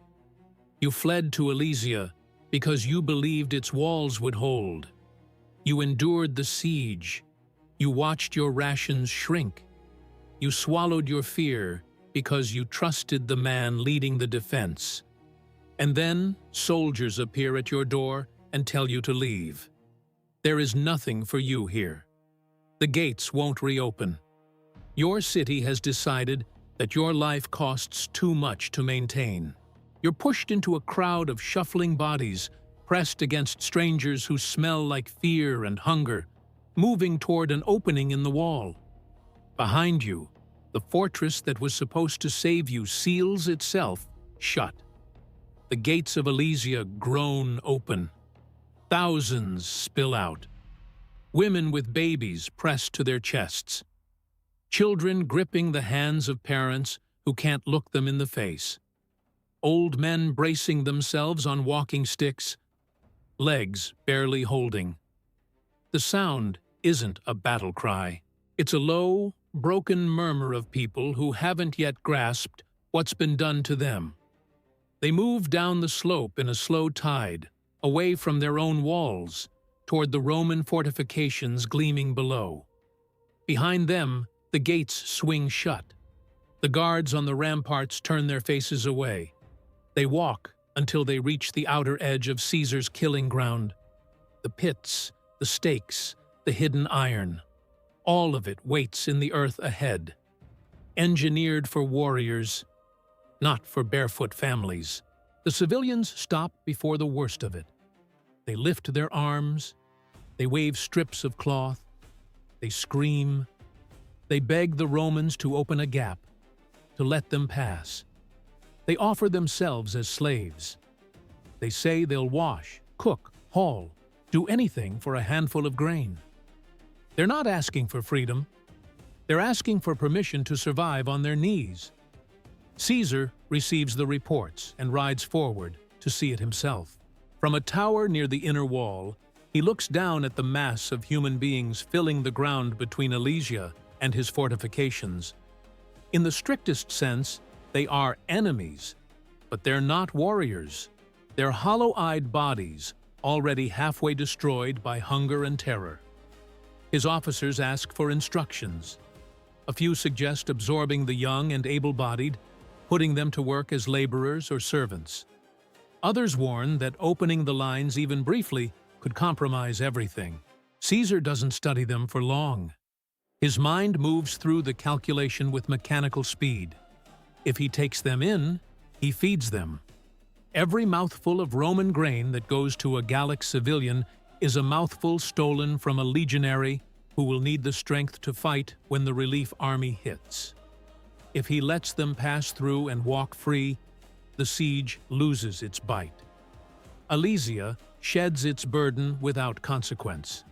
You fled to Alesia because you believed its walls would hold. You endured the siege. You watched your rations shrink. You swallowed your fear because you trusted the man leading the defense. And then soldiers appear at your door and tell you to leave. There is nothing for you here. The gates won't reopen. Your city has decided that your life costs too much to maintain. You're pushed into a crowd of shuffling bodies, pressed against strangers who smell like fear and hunger, moving toward an opening in the wall. Behind you, the fortress that was supposed to save you seals itself shut. The gates of Alesia groan open. Thousands spill out. Women with babies pressed to their chests. Children gripping the hands of parents who can't look them in the face. Old men bracing themselves on walking sticks, legs barely holding. The sound isn't a battle cry. It's a low, broken murmur of people who haven't yet grasped what's been done to them. They move down the slope in a slow tide, away from their own walls, toward the Roman fortifications gleaming below. Behind them, the gates swing shut. The guards on the ramparts turn their faces away. They walk until they reach the outer edge of Caesar's killing ground. The pits, the stakes, the hidden iron. All of it waits in the earth ahead. Engineered for warriors, not for barefoot families. The civilians stop before the worst of it. They lift their arms. They wave strips of cloth. They scream. They beg the Romans to open a gap, to let them pass. They offer themselves as slaves. They say they'll wash, cook, haul, do anything for a handful of grain. They're not asking for freedom. They're asking for permission to survive on their knees. Caesar receives the reports and rides forward to see it himself. From a tower near the inner wall, he looks down at the mass of human beings filling the ground between Alesia and his fortifications. In the strictest sense, they are enemies, but they're not warriors. They're hollow-eyed bodies, already halfway destroyed by hunger and terror. His officers ask for instructions. A few suggest absorbing the young and able-bodied, putting them to work as laborers or servants. Others warn that opening the lines even briefly could compromise everything. Caesar doesn't study them for long. His mind moves through the calculation with mechanical speed. If he takes them in, he feeds them. Every mouthful of Roman grain that goes to a Gallic civilian is a mouthful stolen from a legionary who will need the strength to fight when the relief army hits. If he lets them pass through and walk free, the siege loses its bite. Alesia sheds its burden without consequence.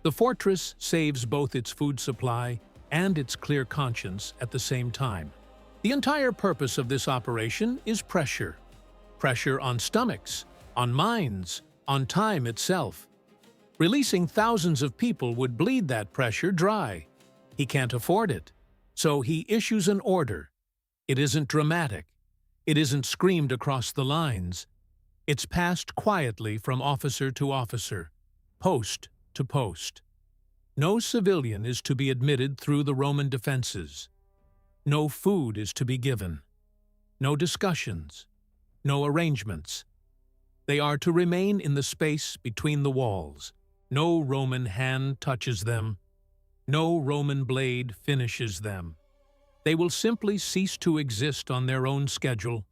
The fortress saves both its food supply and its clear conscience at the same time. The entire purpose of this operation is pressure. Pressure on stomachs, on minds, on time itself. Releasing thousands of people would bleed that pressure dry. He can't afford it. So he issues an order. It isn't dramatic. It isn't screamed across the lines. It's passed quietly from officer to officer, post to post. No civilian is to be admitted through the Roman defenses. No food is to be given. No discussions. No arrangements. They are to remain in the space between the walls. No Roman hand touches them. No Roman blade finishes them. They will simply cease to exist on their own schedule.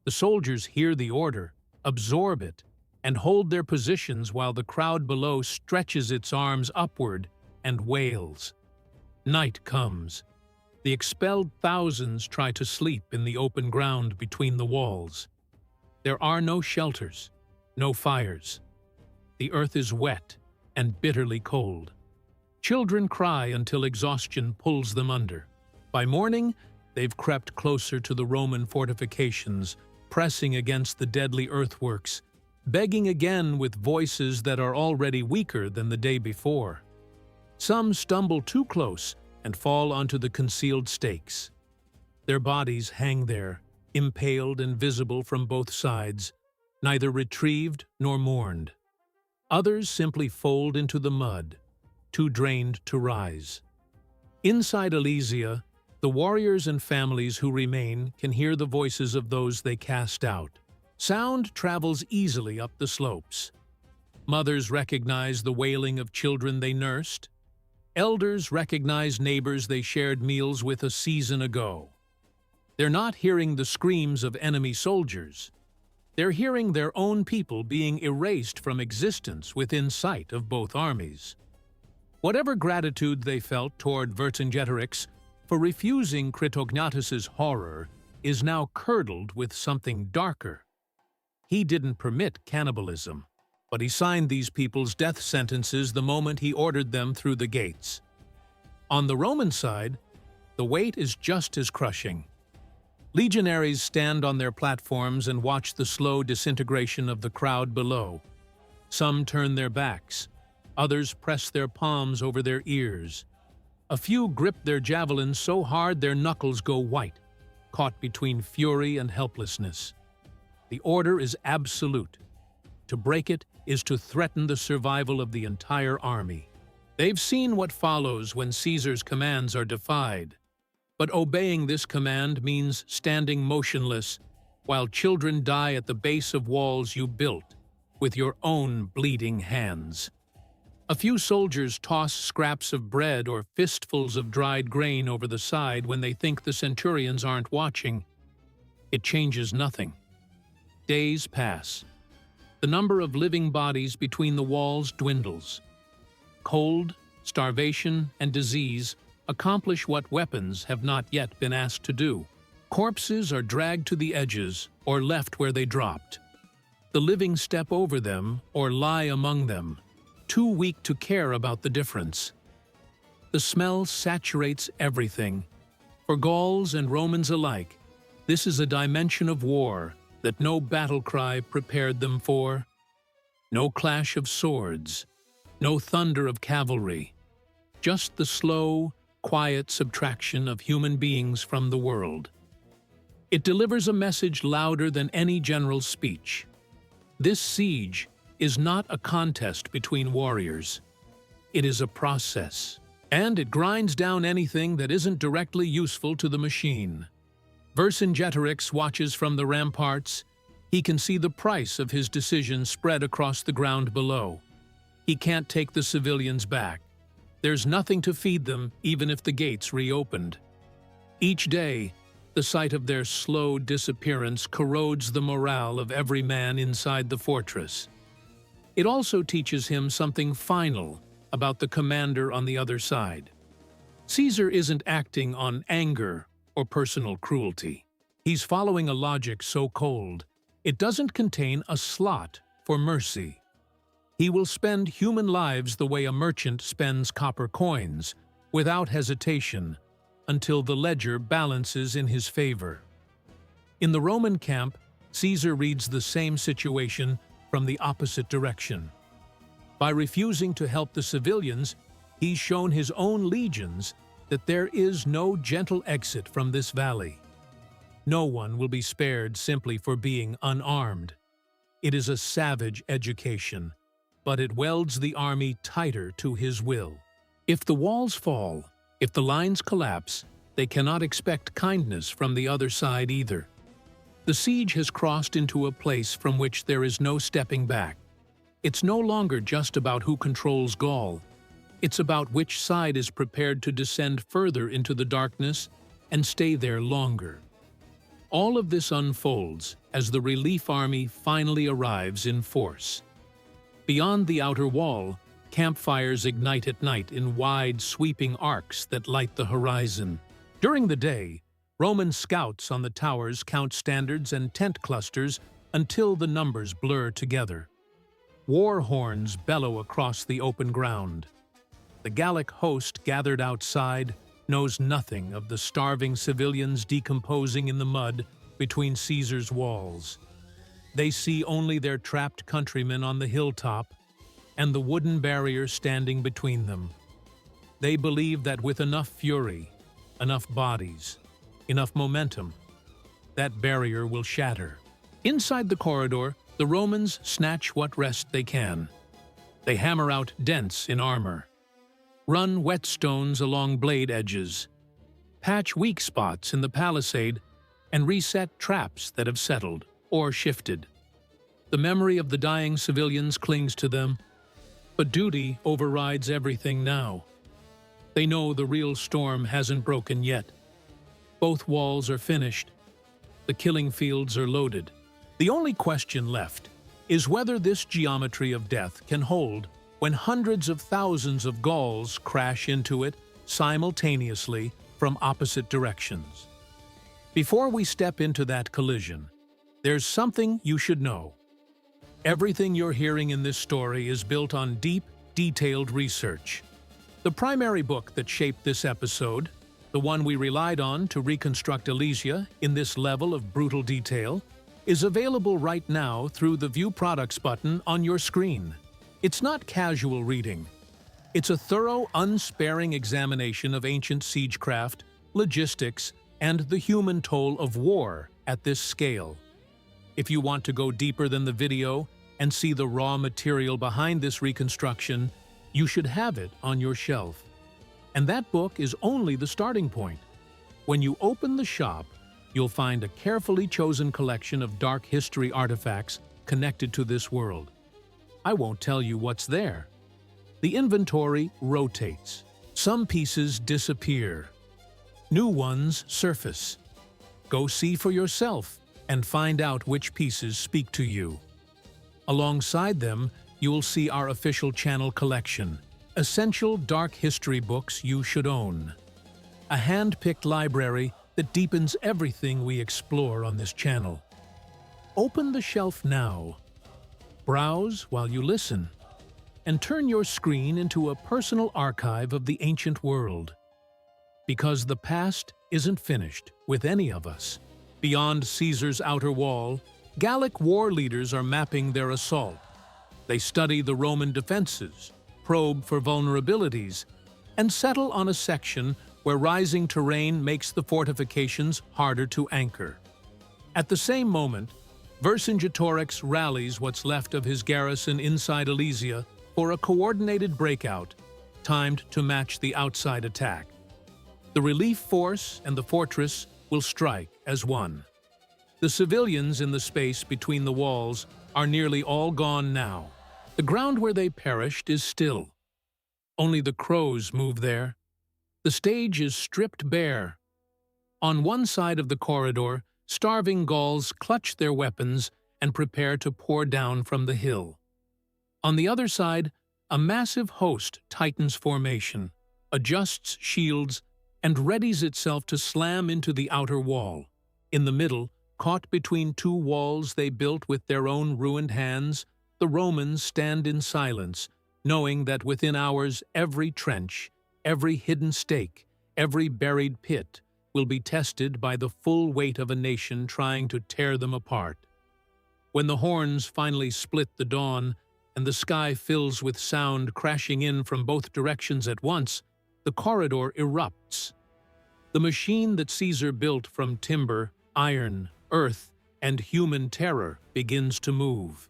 The soldiers hear the order, absorb it, and hold their positions while the crowd below stretches its arms upward and wails. Night comes. The expelled thousands try to sleep in the open ground between the walls. There are no shelters, no fires. The earth is wet and bitterly cold. Children cry until exhaustion pulls them under. By morning, they've crept closer to the Roman fortifications, pressing against the deadly earthworks, begging again with voices that are already weaker than the day before. Some stumble too close and fall onto the concealed stakes. Their bodies hang there, impaled and visible from both sides, neither retrieved nor mourned. Others simply fold into the mud, too drained to rise. Inside Alesia, the warriors and families who remain can hear the voices of those they cast out. Sound travels easily up the slopes. Mothers recognize the wailing of children they nursed. Elders recognize neighbors they shared meals with a season ago. They're not hearing the screams of enemy soldiers. They're hearing their own people being erased from existence within sight of both armies. Whatever gratitude they felt toward Vercingetorix for refusing Critognatus's horror is now curdled with something darker. He didn't permit cannibalism, but he signed these people's death sentences the moment he ordered them through the gates. On the Roman side, the weight is just as crushing. Legionaries stand on their platforms and watch the slow disintegration of the crowd below. Some turn their backs. Others press their palms over their ears. A few grip their javelins so hard their knuckles go white, caught between fury and helplessness. The order is absolute. To break it is to threaten the survival of the entire army. They've seen what follows when Caesar's commands are defied. But obeying this command means standing motionless while children die at the base of walls you built with your own bleeding hands. A few soldiers toss scraps of bread or fistfuls of dried grain over the side when they think the centurions aren't watching. It changes nothing. Days pass. The number of living bodies between the walls dwindles. Cold, starvation, and disease accomplish what weapons have not yet been asked to do. Corpses are dragged to the edges or left where they dropped. The living step over them or lie among them, too weak to care about the difference. The smell saturates everything. For Gauls and Romans alike, this is a dimension of war that no battle cry prepared them for. No clash of swords, no thunder of cavalry, just the slow, quiet subtraction of human beings from the world. It delivers a message louder than any general's speech. This siege is not a contest between warriors. It is a process, and it grinds down anything that isn't directly useful to the machine. Vercingetorix watches from the ramparts. He can see the price of his decision spread across the ground below. He can't take the civilians back. There's nothing to feed them, even if the gates reopened. Each day, the sight of their slow disappearance corrodes the morale of every man inside the fortress. It also teaches him something final about the commander on the other side. Caesar isn't acting on anger or personal cruelty. He's following a logic so cold, it doesn't contain a slot for mercy. He will spend human lives the way a merchant spends copper coins, without hesitation, until the ledger balances in his favor. In the Roman camp, Caesar reads the same situation from the opposite direction. By refusing to help the civilians, he's shown his own legions that there is no gentle exit from this valley. No one will be spared simply for being unarmed. It is a savage education, but it welds the army tighter to his will. If the walls fall, if the lines collapse, they cannot expect kindness from the other side either. The siege has crossed into a place from which there is no stepping back. It's no longer just about who controls Gaul. It's about which side is prepared to descend further into the darkness and stay there longer. All of this unfolds as the relief army finally arrives in force. Beyond the outer wall, campfires ignite at night in wide, sweeping arcs that light the horizon. During the day, Roman scouts on the towers count standards and tent clusters until the numbers blur together. War horns bellow across the open ground. The Gallic host gathered outside knows nothing of the starving civilians decomposing in the mud between Caesar's walls. They see only their trapped countrymen on the hilltop and the wooden barrier standing between them. They believe that with enough fury, enough bodies, enough momentum, that barrier will shatter. Inside the corridor, the Romans snatch what rest they can. They hammer out dents in armor, run whetstones along blade edges, patch weak spots in the palisade, and reset traps that have settled or shifted. The memory of the dying civilians clings to them, but duty overrides everything now. They know the real storm hasn't broken yet. Both walls are finished. The killing fields are loaded. The only question left is whether this geometry of death can hold when hundreds of thousands of Gauls crash into it simultaneously from opposite directions. Before we step into that collision, there's something you should know. Everything you're hearing in this story is built on deep, detailed research. The primary book that shaped this episode, the one we relied on to reconstruct Alesia in this level of brutal detail, is available right now through the View Products button on your screen. It's not casual reading. It's a thorough, unsparing examination of ancient siegecraft, logistics, and the human toll of war at this scale. If you want to go deeper than the video and see the raw material behind this reconstruction, you should have it on your shelf. And that book is only the starting point. When you open the shop, you'll find a carefully chosen collection of dark history artifacts connected to this world. I won't tell you what's there. The inventory rotates. Some pieces disappear. New ones surface. Go see for yourself and find out which pieces speak to you. Alongside them, you'll see our official channel collection, essential dark history books you should own. A hand-picked library that deepens everything we explore on this channel. Open the shelf now. Browse while you listen, and turn your screen into a personal archive of the ancient world. Because the past isn't finished with any of us. Beyond Caesar's outer wall, Gallic war leaders are mapping their assault. They study the Roman defenses, probe for vulnerabilities, and settle on a section where rising terrain makes the fortifications harder to anchor. At the same moment, Vercingetorix rallies what's left of his garrison inside Alesia for a coordinated breakout, timed to match the outside attack. The relief force and the fortress will strike as one. The civilians in the space between the walls are nearly all gone now. The ground where they perished is still. Only the crows move there. The stage is stripped bare. On one side of the corridor, starving Gauls clutch their weapons and prepare to pour down from the hill. On the other side, a massive host tightens formation, adjusts shields, and readies itself to slam into the outer wall. In the middle, caught between two walls they built with their own ruined hands, the Romans stand in silence, knowing that within hours every trench, every hidden stake, every buried pit will be tested by the full weight of a nation trying to tear them apart. When the horns finally split the dawn and the sky fills with sound crashing in from both directions at once, the corridor erupts. The machine that Caesar built from timber, iron, earth, and human terror begins to move.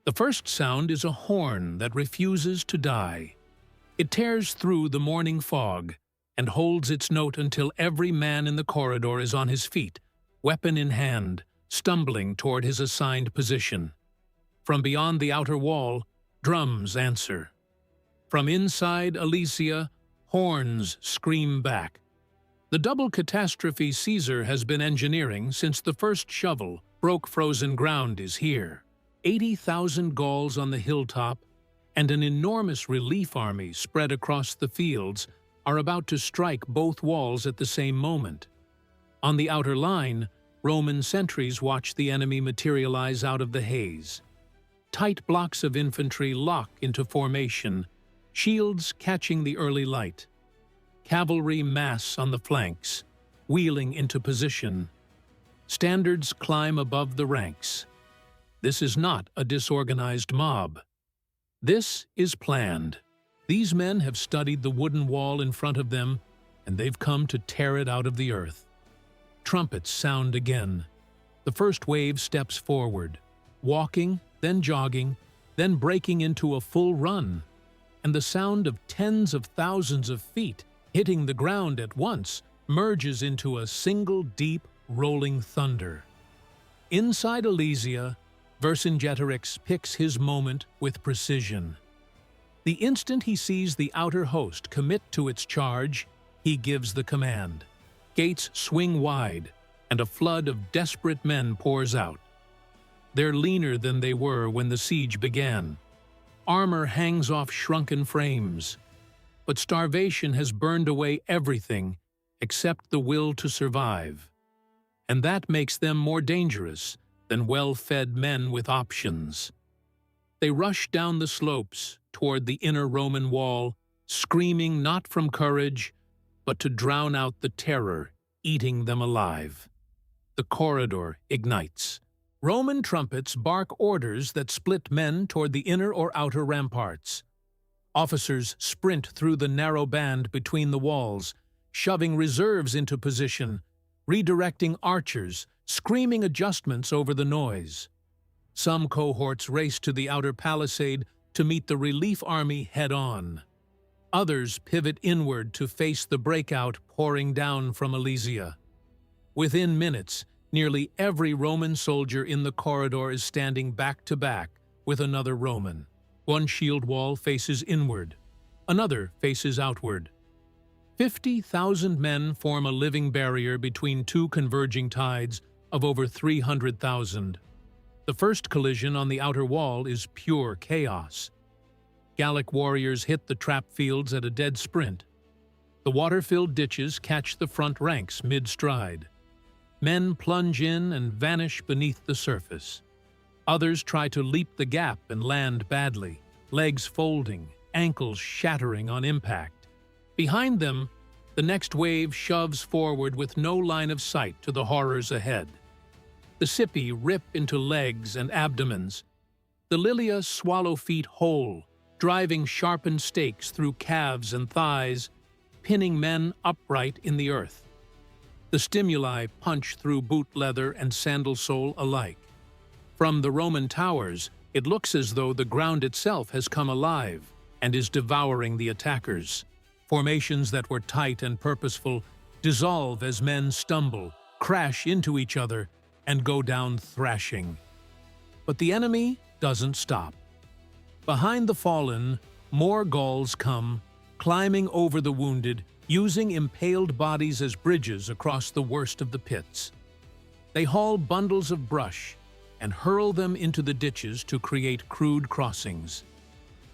The first sound is a horn that refuses to die. It tears through the morning fog and holds its note until every man in the corridor is on his feet, weapon in hand, stumbling toward his assigned position. From beyond the outer wall, drums answer. From inside Alesia, horns scream back. The double catastrophe Caesar has been engineering since the first shovel broke frozen ground is here. 80,000 Gauls on the hilltop and an enormous relief army spread across the fields are about to strike both walls at the same moment. On the outer line, Roman sentries watch the enemy materialize out of the haze. Tight blocks of infantry lock into formation, shields catching the early light. Cavalry mass on the flanks, wheeling into position. Standards climb above the ranks. This is not a disorganized mob. This is planned. These men have studied the wooden wall in front of them, and they've come to tear it out of the earth. Trumpets sound again. The first wave steps forward, walking, then jogging, then breaking into a full run, and the sound of tens of thousands of feet hitting the ground at once merges into a single deep, rolling thunder. Inside Alesia, Vercingetorix picks his moment with precision. The instant he sees the outer host commit to its charge, he gives the command. Gates swing wide, and a flood of desperate men pours out. They're leaner than they were when the siege began. Armor hangs off shrunken frames. But starvation has burned away everything except the will to survive. And that makes them more dangerous than well-fed men with options. They rush down the slopes toward the inner Roman wall, screaming not from courage, but to drown out the terror eating them alive. The corridor ignites. Roman trumpets bark orders that split men toward the inner or outer ramparts. Officers sprint through the narrow band between the walls, shoving reserves into position, redirecting archers, screaming adjustments over the noise. Some cohorts race to the outer palisade to meet the relief army head-on. Others pivot inward to face the breakout pouring down from Alesia. Within minutes, nearly every Roman soldier in the corridor is standing back-to-back with another Roman. One shield wall faces inward, another faces outward. 50,000 men form a living barrier between two converging tides of over 300,000. The first collision on the outer wall is pure chaos. Gallic warriors hit the trap fields at a dead sprint. The water-filled ditches catch the front ranks mid-stride. Men plunge in and vanish beneath the surface. Others try to leap the gap and land badly, legs folding, ankles shattering on impact. Behind them, the next wave shoves forward with no line of sight to the horrors ahead. The Scipi rip into legs and abdomens. The lilia swallow feet whole, driving sharpened stakes through calves and thighs, pinning men upright in the earth. The stimuli punch through boot leather and sandal sole alike. From the Roman towers, it looks as though the ground itself has come alive and is devouring the attackers. Formations that were tight and purposeful dissolve as men stumble, crash into each other, and go down thrashing. But the enemy doesn't stop. Behind the fallen, more Gauls come, climbing over the wounded, using impaled bodies as bridges across the worst of the pits. They haul bundles of brush and hurl them into the ditches to create crude crossings.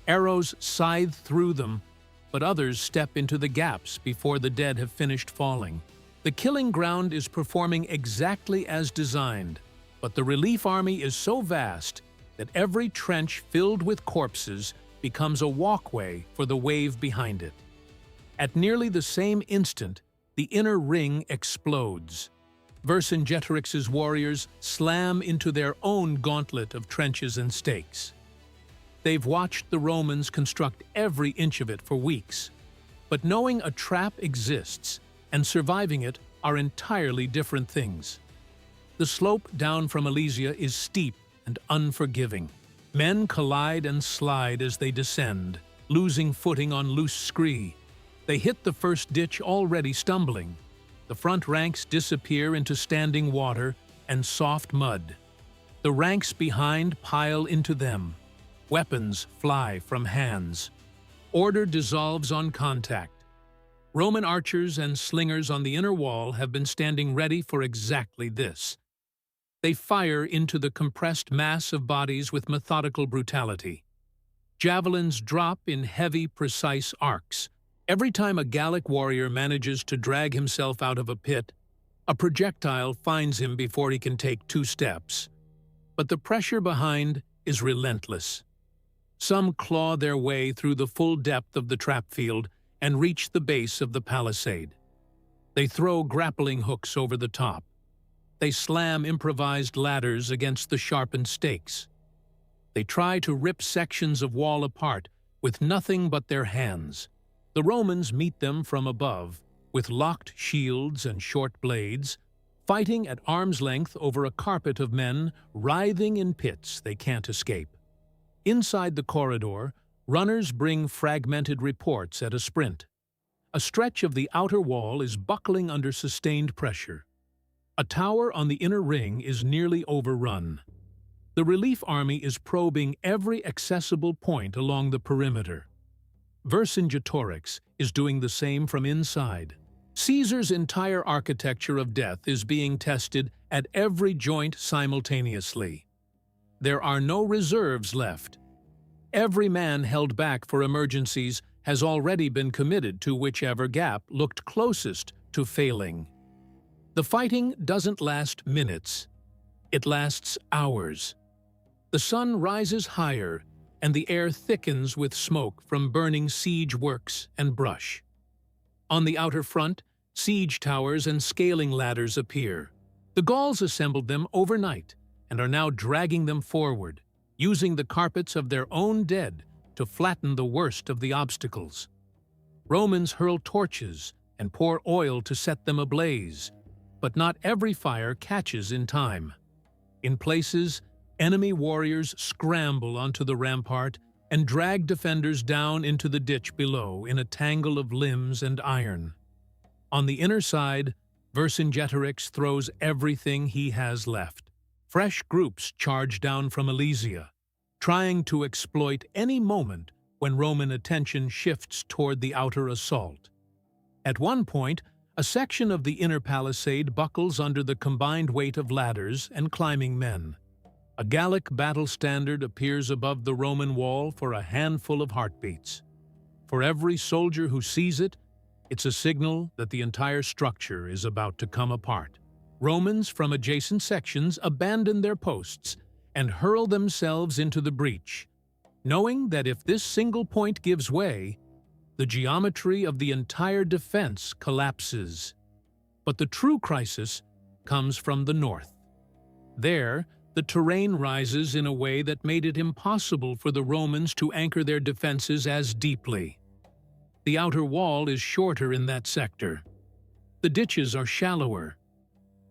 Arrows scythe through them, but others step into the gaps before the dead have finished falling. The killing ground is performing exactly as designed, but the relief army is so vast that every trench filled with corpses becomes a walkway for the wave behind it. At nearly the same instant, the inner ring explodes. Vercingetorix's warriors slam into their own gauntlet of trenches and stakes. They've watched the Romans construct every inch of it for weeks, but knowing a trap exists and surviving it are entirely different things. The slope down from Alesia is steep and unforgiving. Men collide and slide as they descend, losing footing on loose scree. They hit the first ditch already stumbling. The front ranks disappear into standing water and soft mud. The ranks behind pile into them. Weapons fly from hands. Order dissolves on contact. Roman archers and slingers on the inner wall have been standing ready for exactly this. They fire into the compressed mass of bodies with methodical brutality. Javelins drop in heavy, precise arcs. Every time a Gallic warrior manages to drag himself out of a pit, a projectile finds him before he can take 2 steps. But the pressure behind is relentless. Some claw their way through the full depth of the trap field and reach the base of the palisade. They throw grappling hooks over the top. They slam improvised ladders against the sharpened stakes. They try to rip sections of wall apart with nothing but their hands. The Romans meet them from above, with locked shields and short blades, fighting at arm's length over a carpet of men writhing in pits they can't escape. Inside the corridor, runners bring fragmented reports at a sprint. A stretch of the outer wall is buckling under sustained pressure. A tower on the inner ring is nearly overrun. The relief army is probing every accessible point along the perimeter. Vercingetorix is doing the same from inside. Caesar's entire architecture of death is being tested at every joint simultaneously. There are no reserves left. Every man held back for emergencies has already been committed to whichever gap looked closest to failing. The fighting doesn't last minutes. It lasts hours. The sun rises higher, and the air thickens with smoke from burning siege works and brush. On the outer front, siege towers and scaling ladders appear. The Gauls assembled them overnight and are now dragging them forward, using the carpets of their own dead to flatten the worst of the obstacles. Romans hurl torches and pour oil to set them ablaze, but not every fire catches in time. In places, enemy warriors scramble onto the rampart and drag defenders down into the ditch below in a tangle of limbs and iron. On the inner side, Vercingetorix throws everything he has left. Fresh groups charge down from Alesia, trying to exploit any moment when Roman attention shifts toward the outer assault. At one point, a section of the inner palisade buckles under the combined weight of ladders and climbing men. A Gallic battle standard appears above the Roman wall for a handful of heartbeats. For every soldier who sees it, it's a signal that the entire structure is about to come apart. Romans from adjacent sections abandon their posts and hurl themselves into the breach, knowing that if this single point gives way, the geometry of the entire defense collapses. But the true crisis comes from the north. There, the terrain rises in a way that made it impossible for the Romans to anchor their defenses as deeply. The outer wall is shorter in that sector. The ditches are shallower.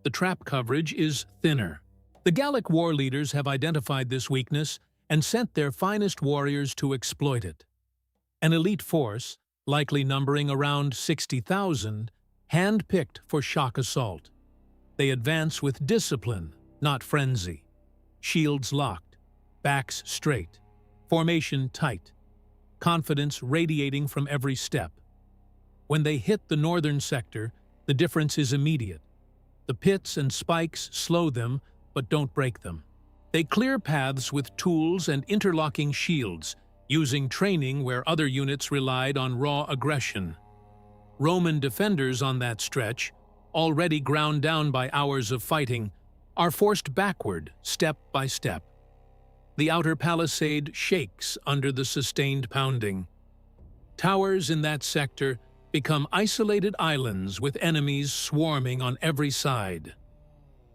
The trap coverage is thinner. The Gallic war leaders have identified this weakness and sent their finest warriors to exploit it. An elite force, likely numbering around 60,000, hand-picked for shock assault. They advance with discipline, not frenzy. Shields locked, backs straight, formation tight, confidence radiating from every step. When they hit the northern sector, the difference is immediate. The pits and spikes slow them, but don't break them. They clear paths with tools and interlocking shields, using training where other units relied on raw aggression. Roman defenders on that stretch, already ground down by hours of fighting, are forced backward, step by step. The outer palisade shakes under the sustained pounding. Towers in that sector become isolated islands with enemies swarming on every side.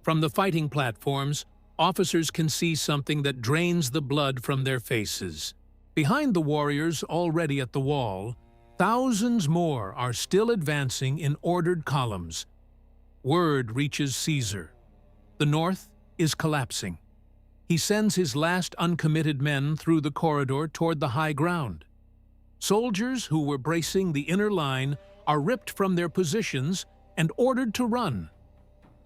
From the fighting platforms, officers can see something that drains the blood from their faces. Behind the warriors already at the wall, thousands more are still advancing in ordered columns. Word reaches Caesar. The north is collapsing. He sends his last uncommitted men through the corridor toward the high ground. Soldiers who were bracing the inner line are ripped from their positions and ordered to run.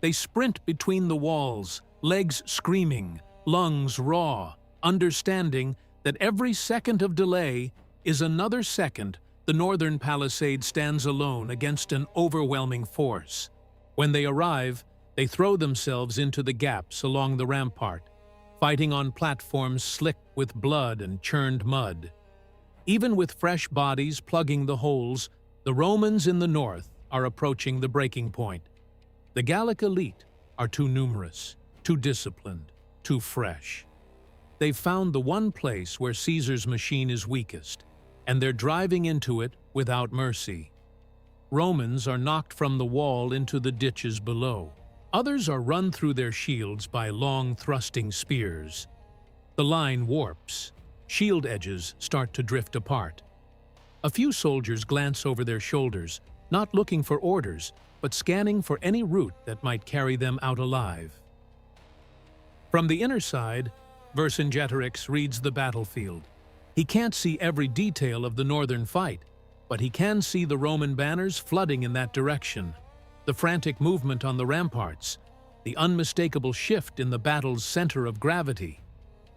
They sprint between the walls, legs screaming, lungs raw, understanding that every second of delay is another second the northern palisade stands alone against an overwhelming force. When they arrive, they throw themselves into the gaps along the rampart, fighting on platforms slick with blood and churned mud. Even with fresh bodies plugging the holes, the Romans in the north are approaching the breaking point. The Gallic elite are too numerous, too disciplined, too fresh. They've found the one place where Caesar's machine is weakest, and they're driving into it without mercy. Romans are knocked from the wall into the ditches below. Others are run through their shields by long thrusting spears. The line warps. Shield edges start to drift apart. A few soldiers glance over their shoulders, not looking for orders, but scanning for any route that might carry them out alive. From the inner side, Vercingetorix reads the battlefield. He can't see every detail of the northern fight, but he can see the Roman banners flooding in that direction, the frantic movement on the ramparts, the unmistakable shift in the battle's center of gravity.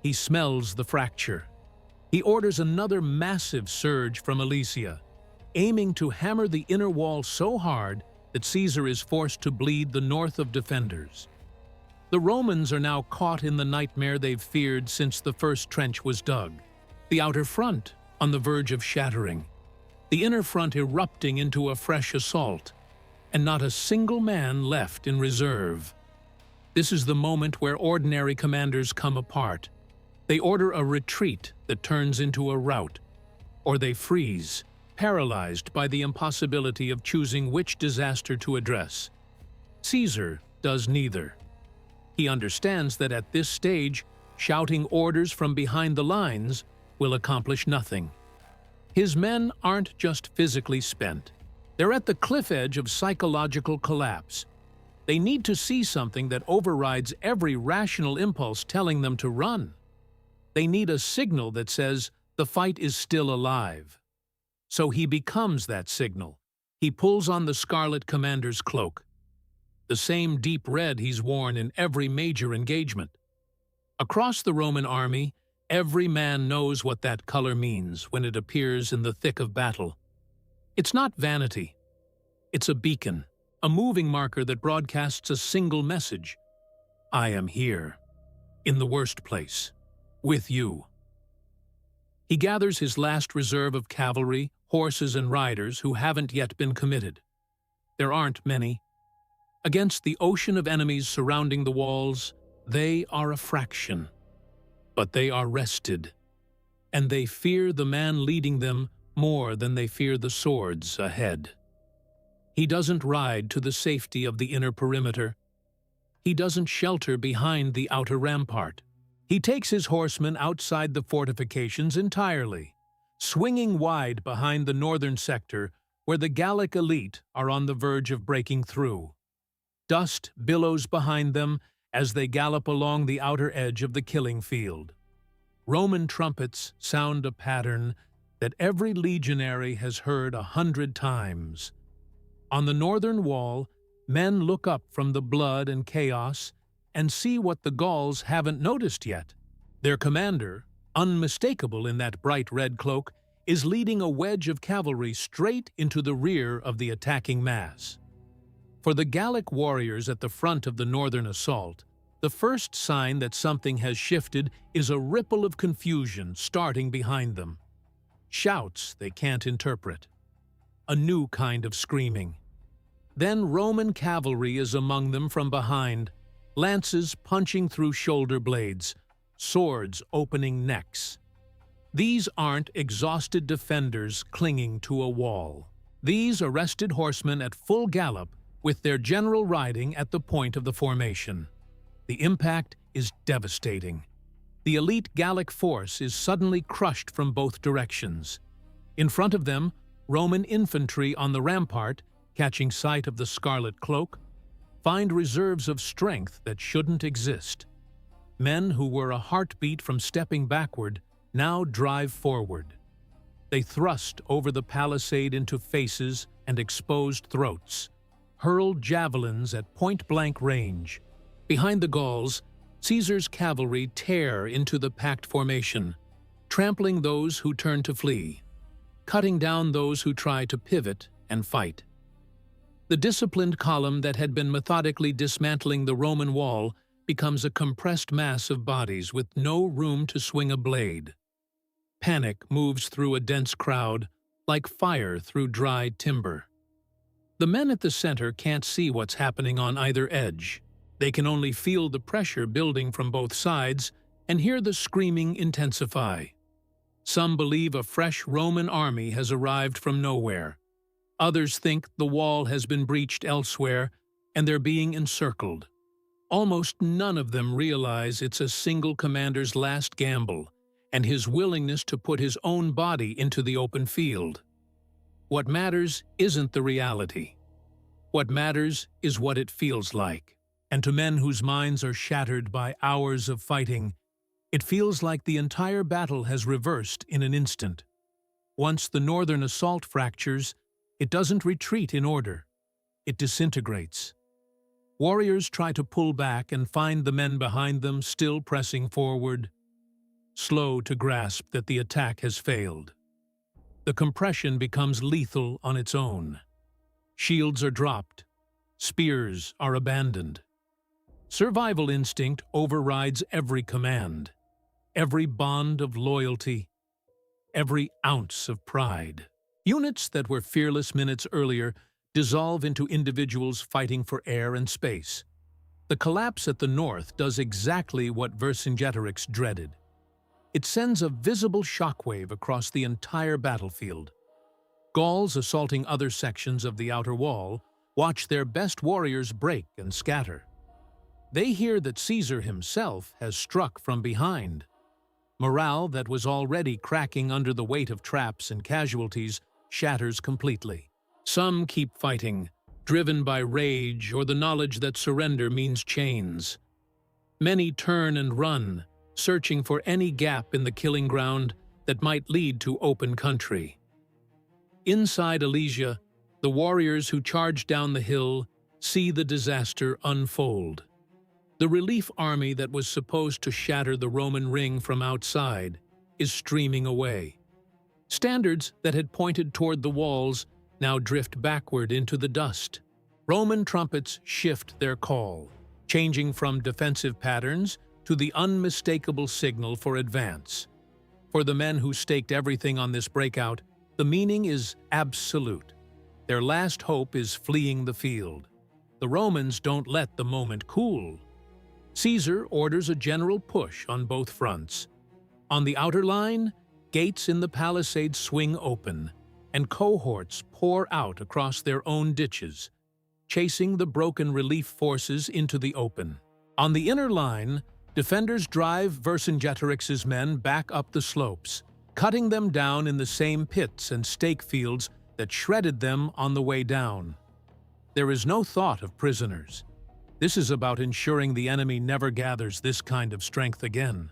He smells the fracture. He orders another massive surge from Alesia, aiming to hammer the inner wall so hard that Caesar is forced to bleed the north of defenders. The Romans are now caught in the nightmare they've feared since the first trench was dug. The outer front on the verge of shattering, the inner front erupting into a fresh assault, and not a single man left in reserve. This is the moment where ordinary commanders come apart. They order a retreat that turns into a rout, or they freeze, paralyzed by the impossibility of choosing which disaster to address. Caesar does neither. He understands that at this stage, shouting orders from behind the lines will accomplish nothing. His men aren't just physically spent. They're at the cliff edge of psychological collapse. They need to see something that overrides every rational impulse telling them to run. They need a signal that says the fight is still alive. So he becomes that signal. He pulls on the scarlet commander's cloak, the same deep red he's worn in every major engagement. Across the Roman army, every man knows what that color means when it appears in the thick of battle. It's not vanity. It's a beacon, a moving marker that broadcasts a single message. I am here, in the worst place, with you. He gathers his last reserve of cavalry, horses, and riders who haven't yet been committed. There aren't many. Against the ocean of enemies surrounding the walls, they are a fraction. But they are rested, and they fear the man leading them more than they fear the swords ahead. He doesn't ride to the safety of the inner perimeter. He doesn't shelter behind the outer rampart. He takes his horsemen outside the fortifications entirely, swinging wide behind the northern sector where the Gallic elite are on the verge of breaking through. Dust billows behind them as they gallop along the outer edge of the killing field. Roman trumpets sound a pattern that every legionary has heard 100 times. On the northern wall, men look up from the blood and chaos and see what the Gauls haven't noticed yet. Their commander, unmistakable in that bright red cloak, is leading a wedge of cavalry straight into the rear of the attacking mass. For the Gallic warriors at the front of the northern assault, the first sign that something has shifted is a ripple of confusion starting behind them. Shouts they can't interpret. A new kind of screaming. Then Roman cavalry is among them from behind, lances punching through shoulder blades, swords opening necks. These aren't exhausted defenders clinging to a wall. These arrested horsemen at full gallop with their general riding at the point of the formation. The impact is devastating. The elite Gallic force is suddenly crushed from both directions. In front of them, Roman infantry on the rampart, catching sight of the scarlet cloak, find reserves of strength that shouldn't exist. Men who were a heartbeat from stepping backward now drive forward. They thrust over the palisade into faces and exposed throats, hurl javelins at point-blank range. Behind the Gauls, Caesar's cavalry tear into the packed formation, trampling those who turn to flee, cutting down those who try to pivot and fight. The disciplined column that had been methodically dismantling the Roman wall becomes a compressed mass of bodies with no room to swing a blade. Panic moves through a dense crowd, like fire through dried timber. The men at the center can't see what's happening on either edge. They can only feel the pressure building from both sides and hear the screaming intensify. Some believe a fresh Roman army has arrived from nowhere. Others think the wall has been breached elsewhere and they're being encircled. Almost none of them realize it's a single commander's last gamble and his willingness to put his own body into the open field. What matters isn't the reality. What matters is what it feels like. And to men whose minds are shattered by hours of fighting, it feels like the entire battle has reversed in an instant. Once the northern assault fractures, it doesn't retreat in order. It disintegrates. Warriors try to pull back and find the men behind them still pressing forward, slow to grasp that the attack has failed. The compression becomes lethal on its own. Shields are dropped. Spears are abandoned. Survival instinct overrides every command, every bond of loyalty, every ounce of pride. Units that were fearless minutes earlier dissolve into individuals fighting for air and space. The collapse at the north does exactly what Vercingetorix dreaded. It sends a visible shockwave across the entire battlefield. Gauls assaulting other sections of the outer wall watch their best warriors break and scatter. They hear that Caesar himself has struck from behind. Morale that was already cracking under the weight of traps and casualties shatters completely. Some keep fighting, driven by rage or the knowledge that surrender means chains. Many turn and run, searching for any gap in the killing ground that might lead to open country. Inside Alesia, the warriors who charge down the hill see the disaster unfold. The relief army that was supposed to shatter the Roman ring from outside is streaming away. Standards that had pointed toward the walls now drift backward into the dust. Roman trumpets shift their call, changing from defensive patterns to the unmistakable signal for advance. For the men who staked everything on this breakout, the meaning is absolute. Their last hope is fleeing the field. The Romans don't let the moment cool. Caesar orders a general push on both fronts. On the outer line, gates in the palisade swing open, and cohorts pour out across their own ditches, chasing the broken relief forces into the open. On the inner line, defenders drive Vercingetorix's men back up the slopes, cutting them down in the same pits and stake fields that shredded them on the way down. There is no thought of prisoners. This is about ensuring the enemy never gathers this kind of strength again.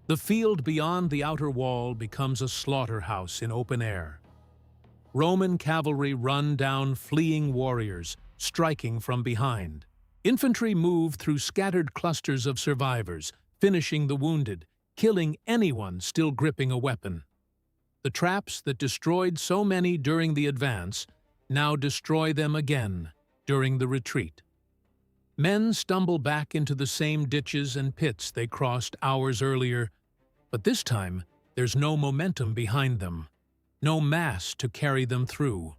The field beyond the outer wall becomes a slaughterhouse in open air. Roman cavalry run down fleeing warriors, striking from behind. Infantry move through scattered clusters of survivors, finishing the wounded, killing anyone still gripping a weapon. The traps that destroyed so many during the advance now destroy them again during the retreat. Men stumble back into the same ditches and pits they crossed hours earlier, but this time there's no momentum behind them, no mass to carry them through.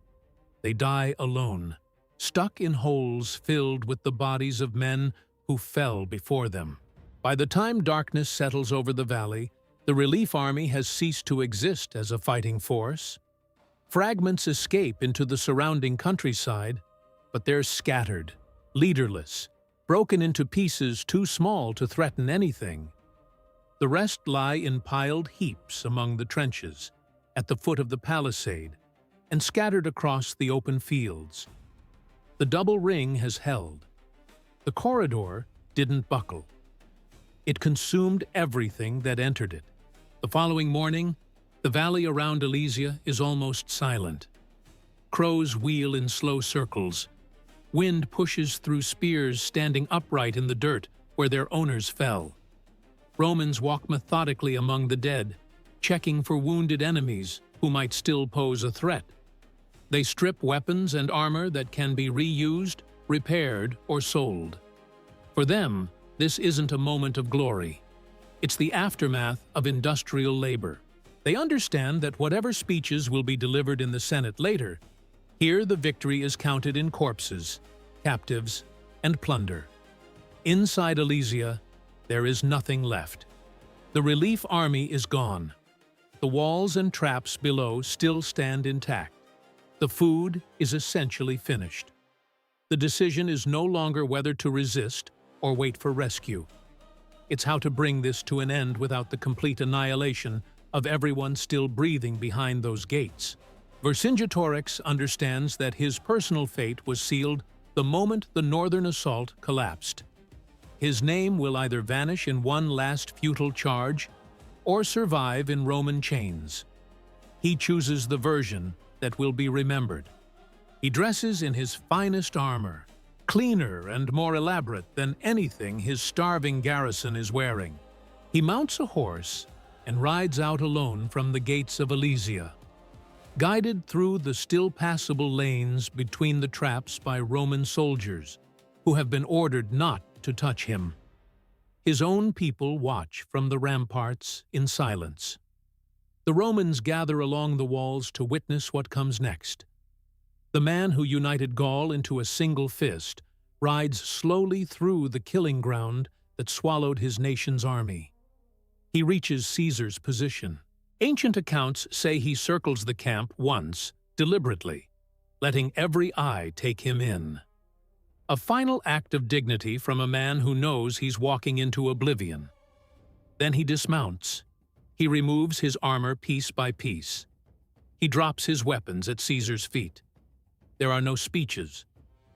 They die alone, stuck in holes filled with the bodies of men who fell before them. By the time darkness settles over the valley, the relief army has ceased to exist as a fighting force. Fragments escape into the surrounding countryside, but they're scattered, leaderless, broken into pieces too small to threaten anything. The rest lie in piled heaps among the trenches, at the foot of the palisade, and scattered across the open fields. The double ring has held. The corridor didn't buckle. It consumed everything that entered it. The following morning, the valley around Alesia is almost silent. Crows wheel in slow circles. Wind pushes through spears standing upright in the dirt where their owners fell. Romans walk methodically among the dead, checking for wounded enemies who might still pose a threat. They strip weapons and armor that can be reused, repaired, or sold. For them, this isn't a moment of glory. It's the aftermath of industrial labor. They understand that whatever speeches will be delivered in the Senate later, here the victory is counted in corpses, captives, and plunder. Inside Alesia, there is nothing left. The relief army is gone. The walls and traps below still stand intact. The food is essentially finished. The decision is no longer whether to resist or wait for rescue. It's how to bring this to an end without the complete annihilation of everyone still breathing behind those gates. Vercingetorix understands that his personal fate was sealed the moment the northern assault collapsed. His name will either vanish in one last futile charge or survive in Roman chains. He chooses the version that will be remembered. He dresses in his finest armor, cleaner and more elaborate than anything his starving garrison is wearing. He mounts a horse and rides out alone from the gates of Alesia. guided through the still passable lanes between the traps by Roman soldiers, who have been ordered not to touch him. His own people watch from the ramparts in silence. The Romans gather along the walls to witness what comes next. The man who united Gaul into a single fist rides slowly through the killing ground that swallowed his nation's army. He reaches Caesar's position. Ancient accounts say he circles the camp once, deliberately, letting every eye take him in. A final act of dignity from a man who knows he's walking into oblivion. Then he dismounts. He removes his armor piece by piece. He drops his weapons at Caesar's feet. There are no speeches,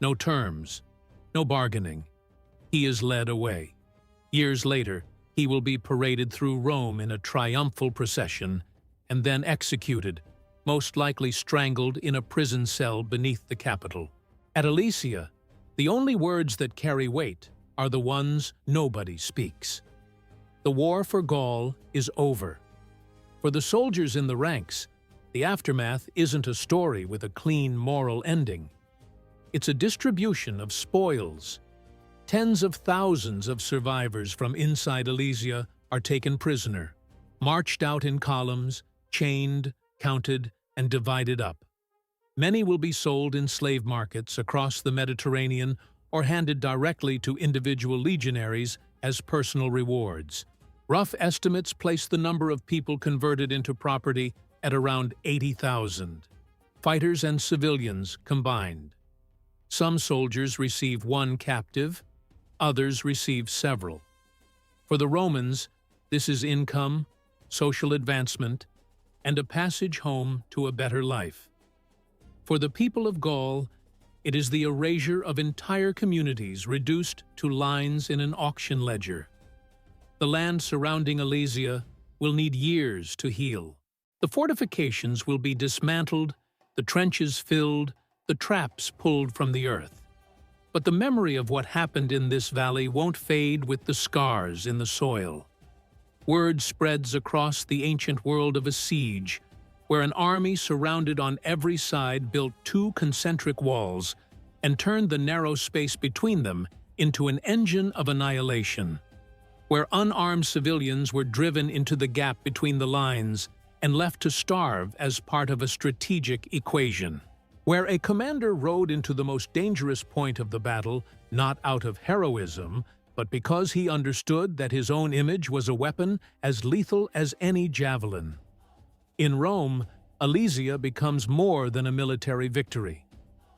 no terms, no bargaining. He is led away. Years later, he will be paraded through Rome in a triumphal procession and then executed, most likely strangled in a prison cell beneath the Capitol. At Alesia, the only words that carry weight are the ones nobody speaks. The war for Gaul is over. For the soldiers in the ranks, the aftermath isn't a story with a clean moral ending. It's a distribution of spoils. Tens of thousands of survivors from inside Alesia are taken prisoner, marched out in columns, chained, counted, and divided up. Many will be sold in slave markets across the Mediterranean or handed directly to individual legionaries as personal rewards. Rough estimates place the number of people converted into property at around 80,000, fighters and civilians combined. Some soldiers receive one captive, others receive several. For the Romans, this is income, social advancement, and a passage home to a better life. For the people of Gaul, it is the erasure of entire communities reduced to lines in an auction ledger. The land surrounding Alesia will need years to heal. The fortifications will be dismantled, the trenches filled, the traps pulled from the earth. But the memory of what happened in this valley won't fade with the scars in the soil. Word spreads across the ancient world of a siege, where an army surrounded on every side built two concentric walls and turned the narrow space between them into an engine of annihilation, where unarmed civilians were driven into the gap between the lines and left to starve as part of a strategic equation, where a commander rode into the most dangerous point of the battle not out of heroism, but because he understood that his own image was a weapon as lethal as any javelin. In Rome, Alesia becomes more than a military victory.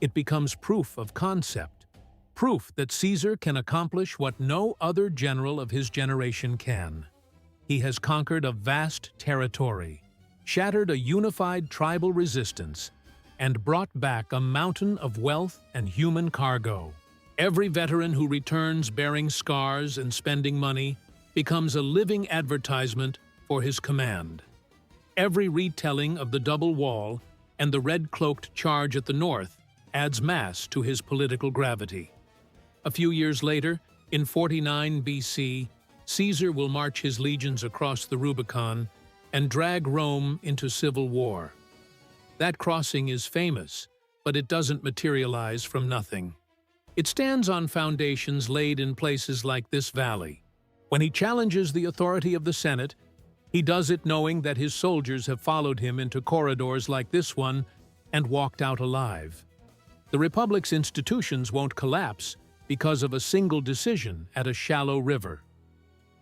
It becomes proof of concept, proof that Caesar can accomplish what no other general of his generation can. He has conquered a vast territory, shattered a unified tribal resistance, and brought back a mountain of wealth and human cargo. Every veteran who returns bearing scars and spending money becomes a living advertisement for his command. Every retelling of the double wall and the red-cloaked charge at the north adds mass to his political gravity. A few years later, in 49 BC, Caesar will march his legions across the Rubicon and drag Rome into civil war. That crossing is famous, but it doesn't materialize from nothing. It stands on foundations laid in places like this valley. When he challenges the authority of the Senate, he does it knowing that his soldiers have followed him into corridors like this one and walked out alive. The Republic's institutions won't collapse because of a single decision at a shallow river.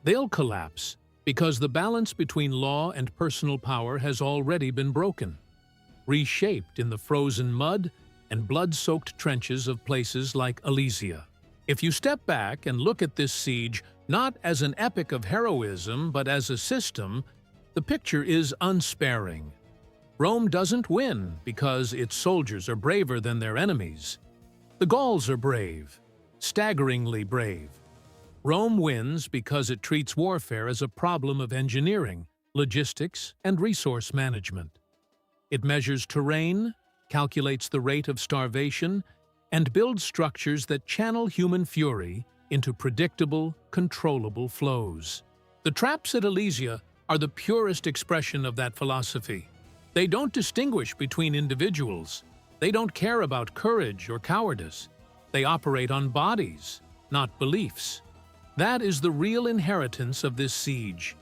They'll collapse because the balance between law and personal power has already been broken, reshaped in the frozen mud and blood-soaked trenches of places like Alesia. If you step back and look at this siege not as an epic of heroism but as a system, the picture is unsparing. Rome doesn't win because its soldiers are braver than their enemies. The Gauls are brave, staggeringly brave. Rome wins because it treats warfare as a problem of engineering, logistics, and resource management. It measures terrain, calculates the rate of starvation, and builds structures that channel human fury into predictable, controllable flows. The traps at Alesia are the purest expression of that philosophy. They don't distinguish between individuals. They don't care about courage or cowardice. They operate on bodies, not beliefs. That is the real inheritance of this siege.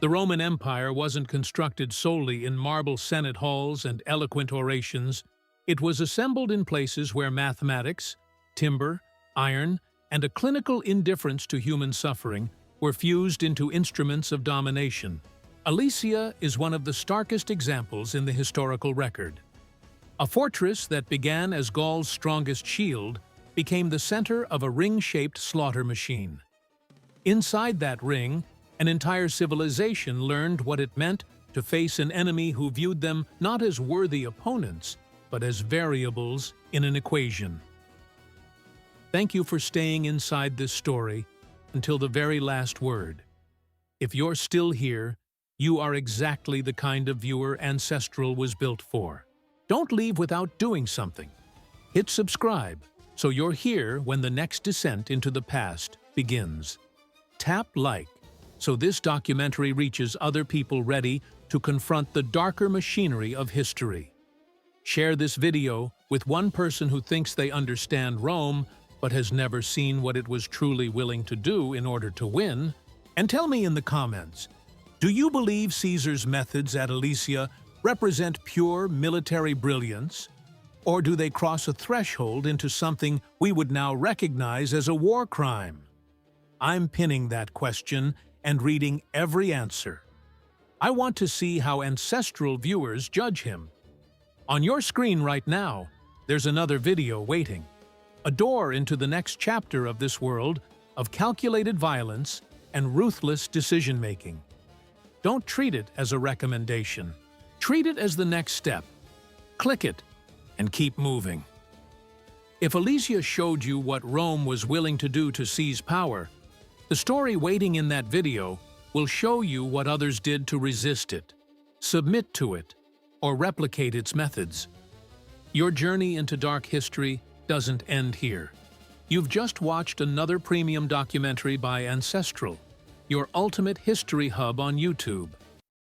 The Roman Empire wasn't constructed solely in marble senate halls and eloquent orations. It was assembled in places where mathematics, timber, iron, and a clinical indifference to human suffering were fused into instruments of domination. Alesia is one of the starkest examples in the historical record. A fortress that began as Gaul's strongest shield became the center of a ring-shaped slaughter machine. Inside that ring, an entire civilization learned what it meant to face an enemy who viewed them not as worthy opponents, but as variables in an equation. Thank you for staying inside this story until the very last word. If you're still here, you are exactly the kind of viewer Ancestral was built for. Don't leave without doing something. Hit subscribe so you're here when the next descent into the past begins. Tap like so this documentary reaches other people ready to confront the darker machinery of history. Share this video with one person who thinks they understand Rome but has never seen what it was truly willing to do in order to win. And tell me in the comments, do you believe Caesar's methods at Alesia represent pure military brilliance? Or do they cross a threshold into something we would now recognize as a war crime? I'm pinning that question and reading every answer. I want to see how Ancestral viewers judge him. On your screen right now, there's another video waiting. A door into the next chapter of this world of calculated violence and ruthless decision-making. Don't treat it as a recommendation. Treat it as the next step. Click it and keep moving. If Alesia showed you what Rome was willing to do to seize power, the story waiting in that video will show you what others did to resist it, submit to it, or replicate its methods. Your journey into dark history doesn't end here. You've just watched another premium documentary by Ancestral, your ultimate history hub on YouTube.